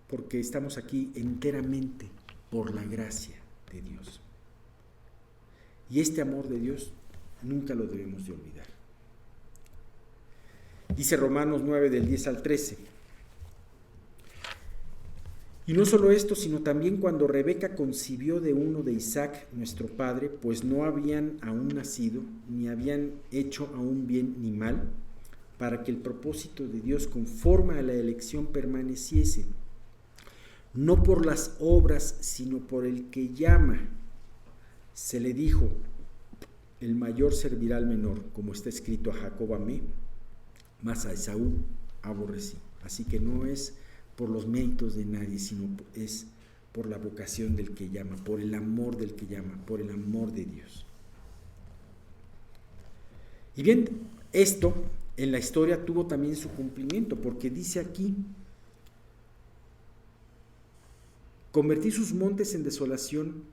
[SPEAKER 1] porque estamos aquí enteramente por la gracia de Dios. Y este amor de Dios nunca lo debemos de olvidar. Dice Romanos 9 del 10 al 13. Y no solo esto, sino también cuando Rebeca concibió de uno de Isaac, nuestro padre, pues no habían aún nacido, ni habían hecho aún bien ni mal, para que el propósito de Dios conforme a la elección permaneciese, no por las obras, sino por el que llama. Se le dijo: el mayor servirá al menor, como está escrito: a Jacob amé, mas a Esaú aborrecí. Así que no es por los méritos de nadie, sino es por la vocación del que llama, por el amor del que llama, por el amor de Dios. Y bien, esto en la historia tuvo también su cumplimiento, porque dice aquí: convertí sus montes en desolación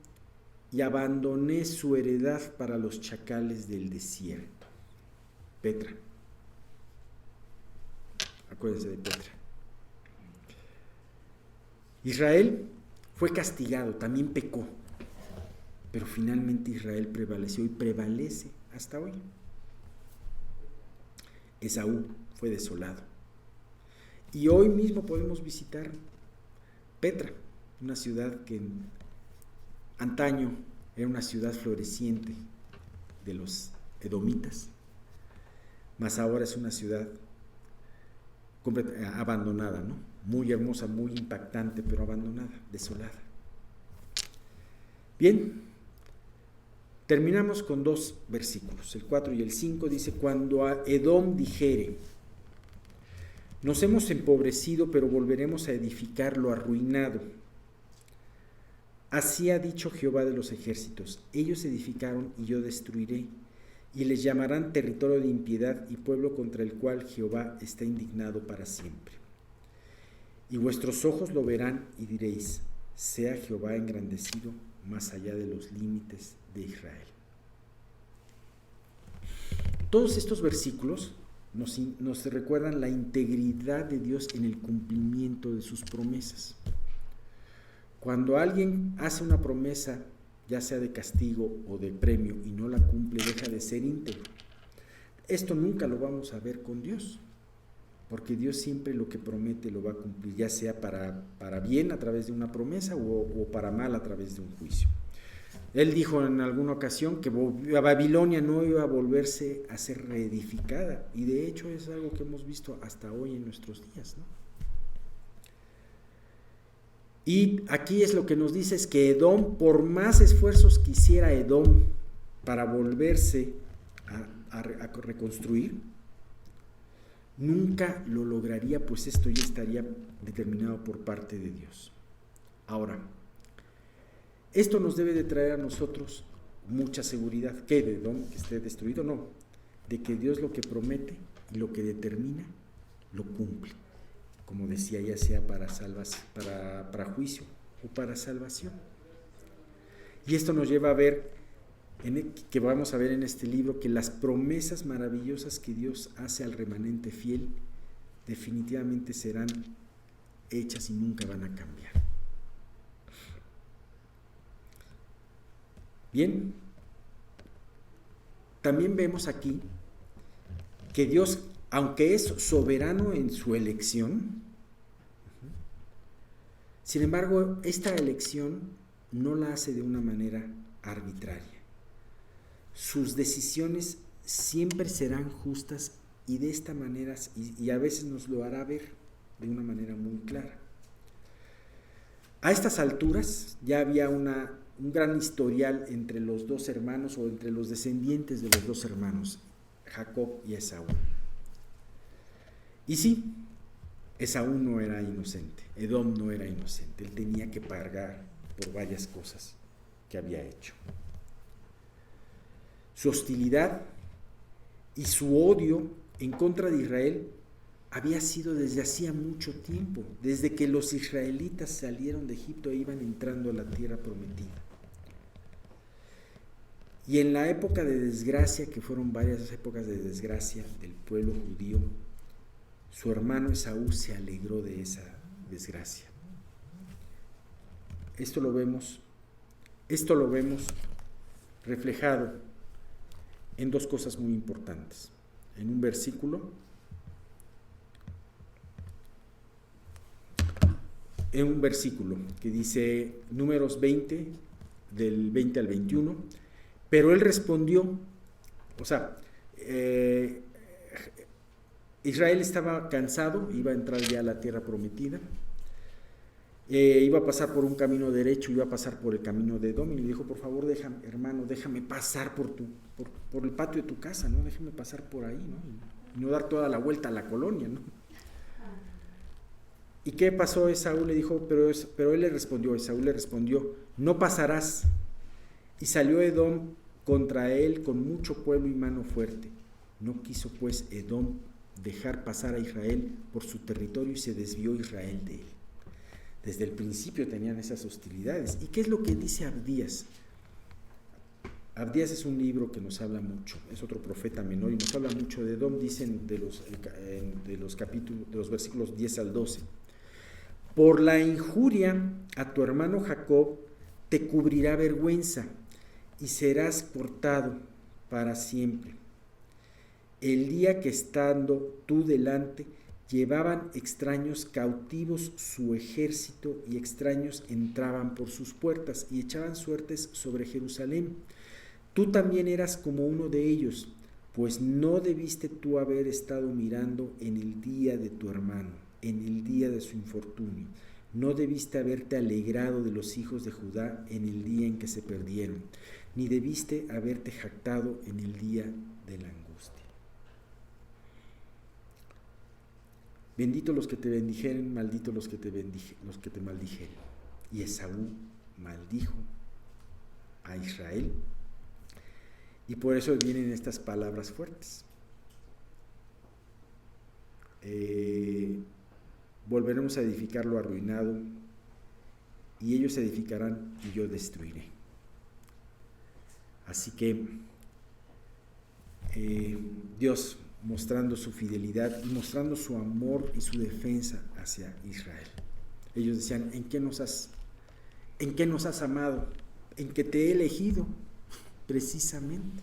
[SPEAKER 1] y abandoné su heredad para los chacales del desierto. Petra. Acuérdense de Petra. Israel fue castigado, también pecó, pero finalmente Israel prevaleció y prevalece hasta hoy. Esaú fue desolado. Y hoy mismo podemos visitar Petra, una ciudad que antaño era una ciudad floreciente de los edomitas, mas ahora es una ciudad abandonada, ¿no? Muy hermosa, muy impactante, pero abandonada, desolada. Bien, terminamos con 2 versículos, el 4 y el 5. Dice: cuando a Edom dijere: nos hemos empobrecido, pero volveremos a edificar lo arruinado. Así ha dicho Jehová de los ejércitos: ellos edificaron y yo destruiré, y les llamarán territorio de impiedad y pueblo contra el cual Jehová está indignado para siempre. Y vuestros ojos lo verán y diréis: sea Jehová engrandecido más allá de los límites de Israel. Todos estos versículos nos recuerdan la integridad de Dios en el cumplimiento de sus promesas. Cuando alguien hace una promesa, ya sea de castigo o de premio, y no la cumple, deja de ser íntegro. Esto nunca lo vamos a ver con Dios, porque Dios siempre lo que promete lo va a cumplir, ya sea para bien a través de una promesa o para mal a través de un juicio. Él dijo en alguna ocasión que Babilonia no iba a volverse a ser reedificada, y de hecho es algo que hemos visto hasta hoy en nuestros días, ¿no? Y aquí es lo que nos dice, es que Edom, por más esfuerzos que hiciera Edom para volverse a reconstruir, nunca lo lograría, pues esto ya estaría determinado por parte de Dios. Ahora, esto nos debe de traer a nosotros mucha seguridad. ¿Qué? ¿De Edom que esté destruido? No, de que Dios lo que promete y lo que determina, lo cumple. Como decía, ya sea para juicio o para salvación. Y esto nos lleva a ver, que vamos a ver en este libro, que las promesas maravillosas que Dios hace al remanente fiel definitivamente serán hechas y nunca van a cambiar. Bien, también vemos aquí que Dios, aunque es soberano en su elección, sin embargo, esta elección no la hace de una manera arbitraria. Sus decisiones siempre serán justas, y de esta manera, y a veces nos lo hará ver de una manera muy clara. A estas alturas ya había un gran historial entre los 2 hermanos, o entre los descendientes de los 2 hermanos, Jacob y Esaú. Y sí, Esaú no era inocente, Edom no era inocente, él tenía que pagar por varias cosas que había hecho. Su hostilidad y su odio en contra de Israel había sido desde hacía mucho tiempo, desde que los israelitas salieron de Egipto e iban entrando a la tierra prometida. Y en la época de desgracia, que fueron varias épocas de desgracia del pueblo judío, su hermano Esaú se alegró de esa desgracia. Esto lo vemos reflejado en 2 cosas muy importantes. En un versículo, que dice, Números 20, del 20 al 21, pero él respondió, Israel estaba cansado, iba a entrar ya a la tierra prometida. iba a pasar por un camino derecho, iba a pasar por el camino de Edom, y le dijo, por favor, déjame pasar por el patio de tu casa, ¿no? Déjame pasar por ahí, ¿no? Y no dar toda la vuelta a la colonia, ¿no? ¿Y qué pasó? Esaú le dijo, pero él le respondió, Esaú le respondió, no pasarás. Y salió Edom contra él con mucho pueblo y mano fuerte. No quiso pues Edom dejar pasar a Israel por su territorio y se desvió Israel de él. Desde el principio tenían esas hostilidades. ¿Y qué es lo que dice Abdías? Abdías es un libro que nos habla mucho, es otro profeta menor y nos habla mucho de Edom, dicen de los capítulos, de los versículos 10 al 12. Por la injuria a tu hermano Jacob te cubrirá vergüenza y serás cortado para siempre. El día que estando tú delante llevaban extraños cautivos su ejército y extraños entraban por sus puertas y echaban suertes sobre Jerusalén. Tú también eras como uno de ellos, pues no debiste tú haber estado mirando en el día de tu hermano, en el día de su infortunio. No debiste haberte alegrado de los hijos de Judá en el día en que se perdieron, ni debiste haberte jactado en el día de la angustia. Bendito los que te bendijeren, malditos los que te maldijeren. Y Esaú maldijo a Israel. Y por eso vienen estas palabras fuertes. Volveremos a edificar lo arruinado, y ellos edificarán y yo destruiré. Así que Dios mostrando su fidelidad y mostrando su amor y su defensa hacia Israel. Ellos decían, ¿en qué nos has amado? En que te he elegido, precisamente.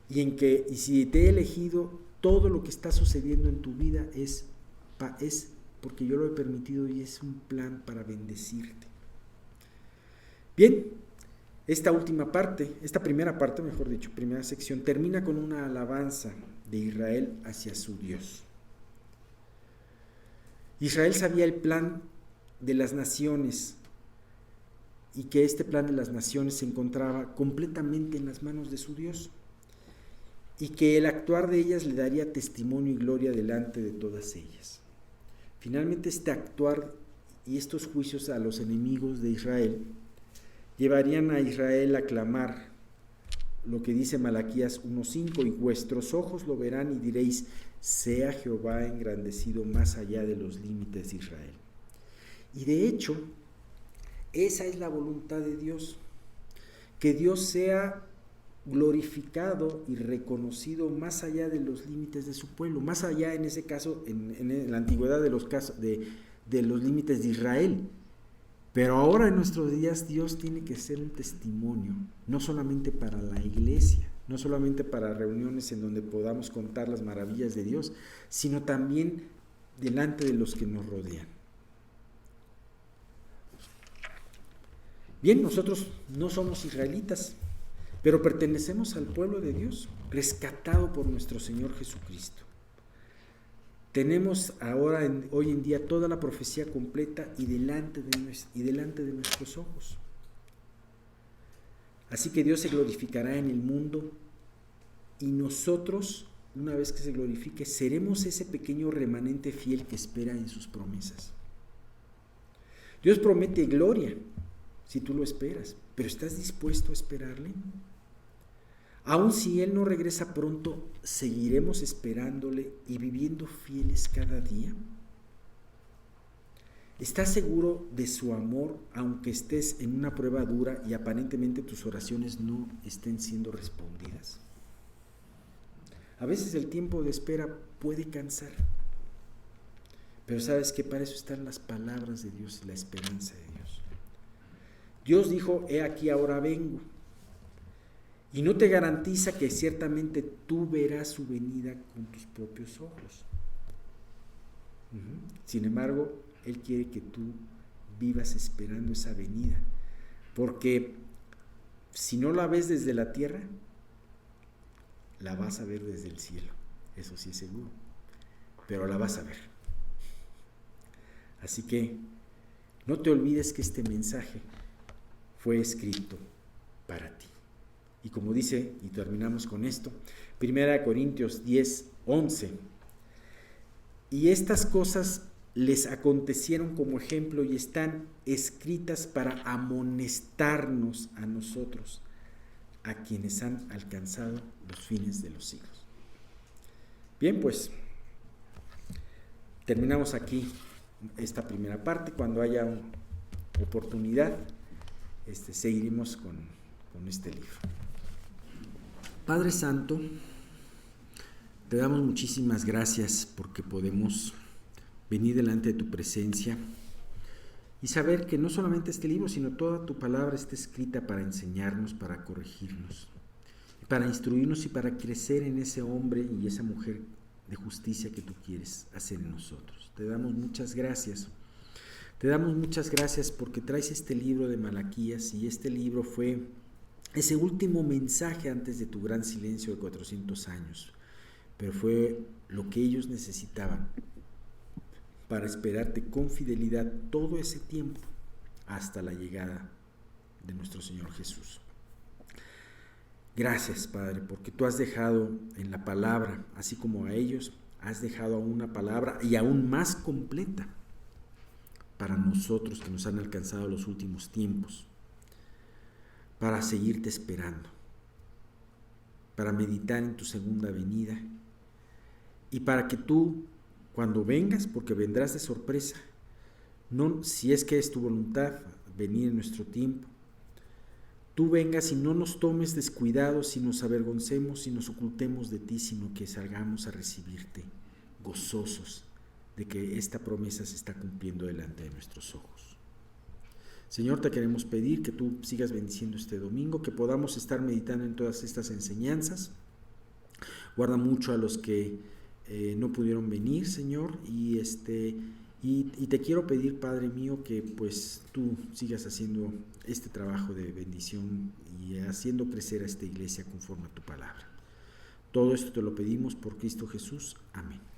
[SPEAKER 1] Y si te he elegido, todo lo que está sucediendo en tu vida es porque yo lo he permitido y es un plan para bendecirte. Bien, esta primera parte, mejor dicho, primera sección, termina con una alabanza de Israel hacia su Dios. Israel sabía el plan de las naciones y que este plan de las naciones se encontraba completamente en las manos de su Dios y que el actuar de ellas le daría testimonio y gloria delante de todas ellas. Finalmente, este actuar y estos juicios a los enemigos de Israel llevarían a Israel a clamar lo que dice Malaquías 1:5, y vuestros ojos lo verán y diréis, sea Jehová engrandecido más allá de los límites de Israel. Y de hecho, esa es la voluntad de Dios, que Dios sea glorificado y reconocido más allá de los límites de su pueblo, más allá en ese caso, en la antigüedad de los límites de Israel. Pero ahora en nuestros días Dios tiene que ser un testimonio, no solamente para la iglesia, no solamente para reuniones en donde podamos contar las maravillas de Dios, sino también delante de los que nos rodean. Bien, nosotros no somos israelitas, pero pertenecemos al pueblo de Dios, rescatado por nuestro Señor Jesucristo. Tenemos hoy en día toda la profecía completa y delante de nuestros ojos. Así que Dios se glorificará en el mundo y nosotros, una vez que se glorifique, seremos ese pequeño remanente fiel que espera en sus promesas. Dios promete gloria si tú lo esperas, pero ¿estás dispuesto a esperarle? Aun si Él no regresa pronto, ¿seguiremos esperándole y viviendo fieles cada día? ¿Estás seguro de su amor aunque estés en una prueba dura y aparentemente tus oraciones no estén siendo respondidas? A veces el tiempo de espera puede cansar, pero sabes que para eso están las palabras de Dios y la esperanza de Dios. Dios dijo, he aquí ahora vengo. Y no te garantiza que ciertamente tú verás su venida con tus propios ojos. Sin embargo, Él quiere que tú vivas esperando esa venida. Porque si no la ves desde la tierra, la vas a ver desde el cielo. Eso sí es seguro. Pero la vas a ver. Así que No te olvides que este mensaje fue escrito para ti. Y como dice, y terminamos con esto, 1 Corintios 10:11, y estas cosas les acontecieron como ejemplo y están escritas para amonestarnos a nosotros, a quienes han alcanzado los fines de los siglos. Bien, pues terminamos aquí esta primera parte. Cuando haya oportunidad, seguiremos con este libro. Padre Santo, te damos muchísimas gracias porque podemos venir delante de tu presencia y saber que no solamente este libro, sino toda tu palabra está escrita para enseñarnos, para corregirnos, para instruirnos y para crecer en ese hombre y esa mujer de justicia que tú quieres hacer en nosotros. Te damos muchas gracias. Te damos muchas gracias porque traes este libro de Malaquías, y este libro fue ese último mensaje antes de tu gran silencio de 400 años, pero fue lo que ellos necesitaban para esperarte con fidelidad todo ese tiempo hasta la llegada de nuestro Señor Jesús. Gracias, Padre, porque tú has dejado en la palabra, así como a ellos, has dejado una palabra y aún más completa para nosotros que nos han alcanzado los últimos tiempos, para seguirte esperando, para meditar en tu segunda venida y para que tú, cuando vengas, porque vendrás de sorpresa, no, si es que es tu voluntad venir en nuestro tiempo, tú vengas y no nos tomes descuidados y nos avergoncemos y nos ocultemos de ti, sino que salgamos a recibirte gozosos de que esta promesa se está cumpliendo delante de nuestros ojos. Señor, te queremos pedir que tú sigas bendiciendo este domingo, que podamos estar meditando en todas estas enseñanzas. Guarda mucho a los que no pudieron venir, Señor, y te quiero pedir, Padre mío, que pues tú sigas haciendo este trabajo de bendición y haciendo crecer a esta iglesia conforme a tu palabra. Todo esto te lo pedimos por Cristo Jesús. Amén.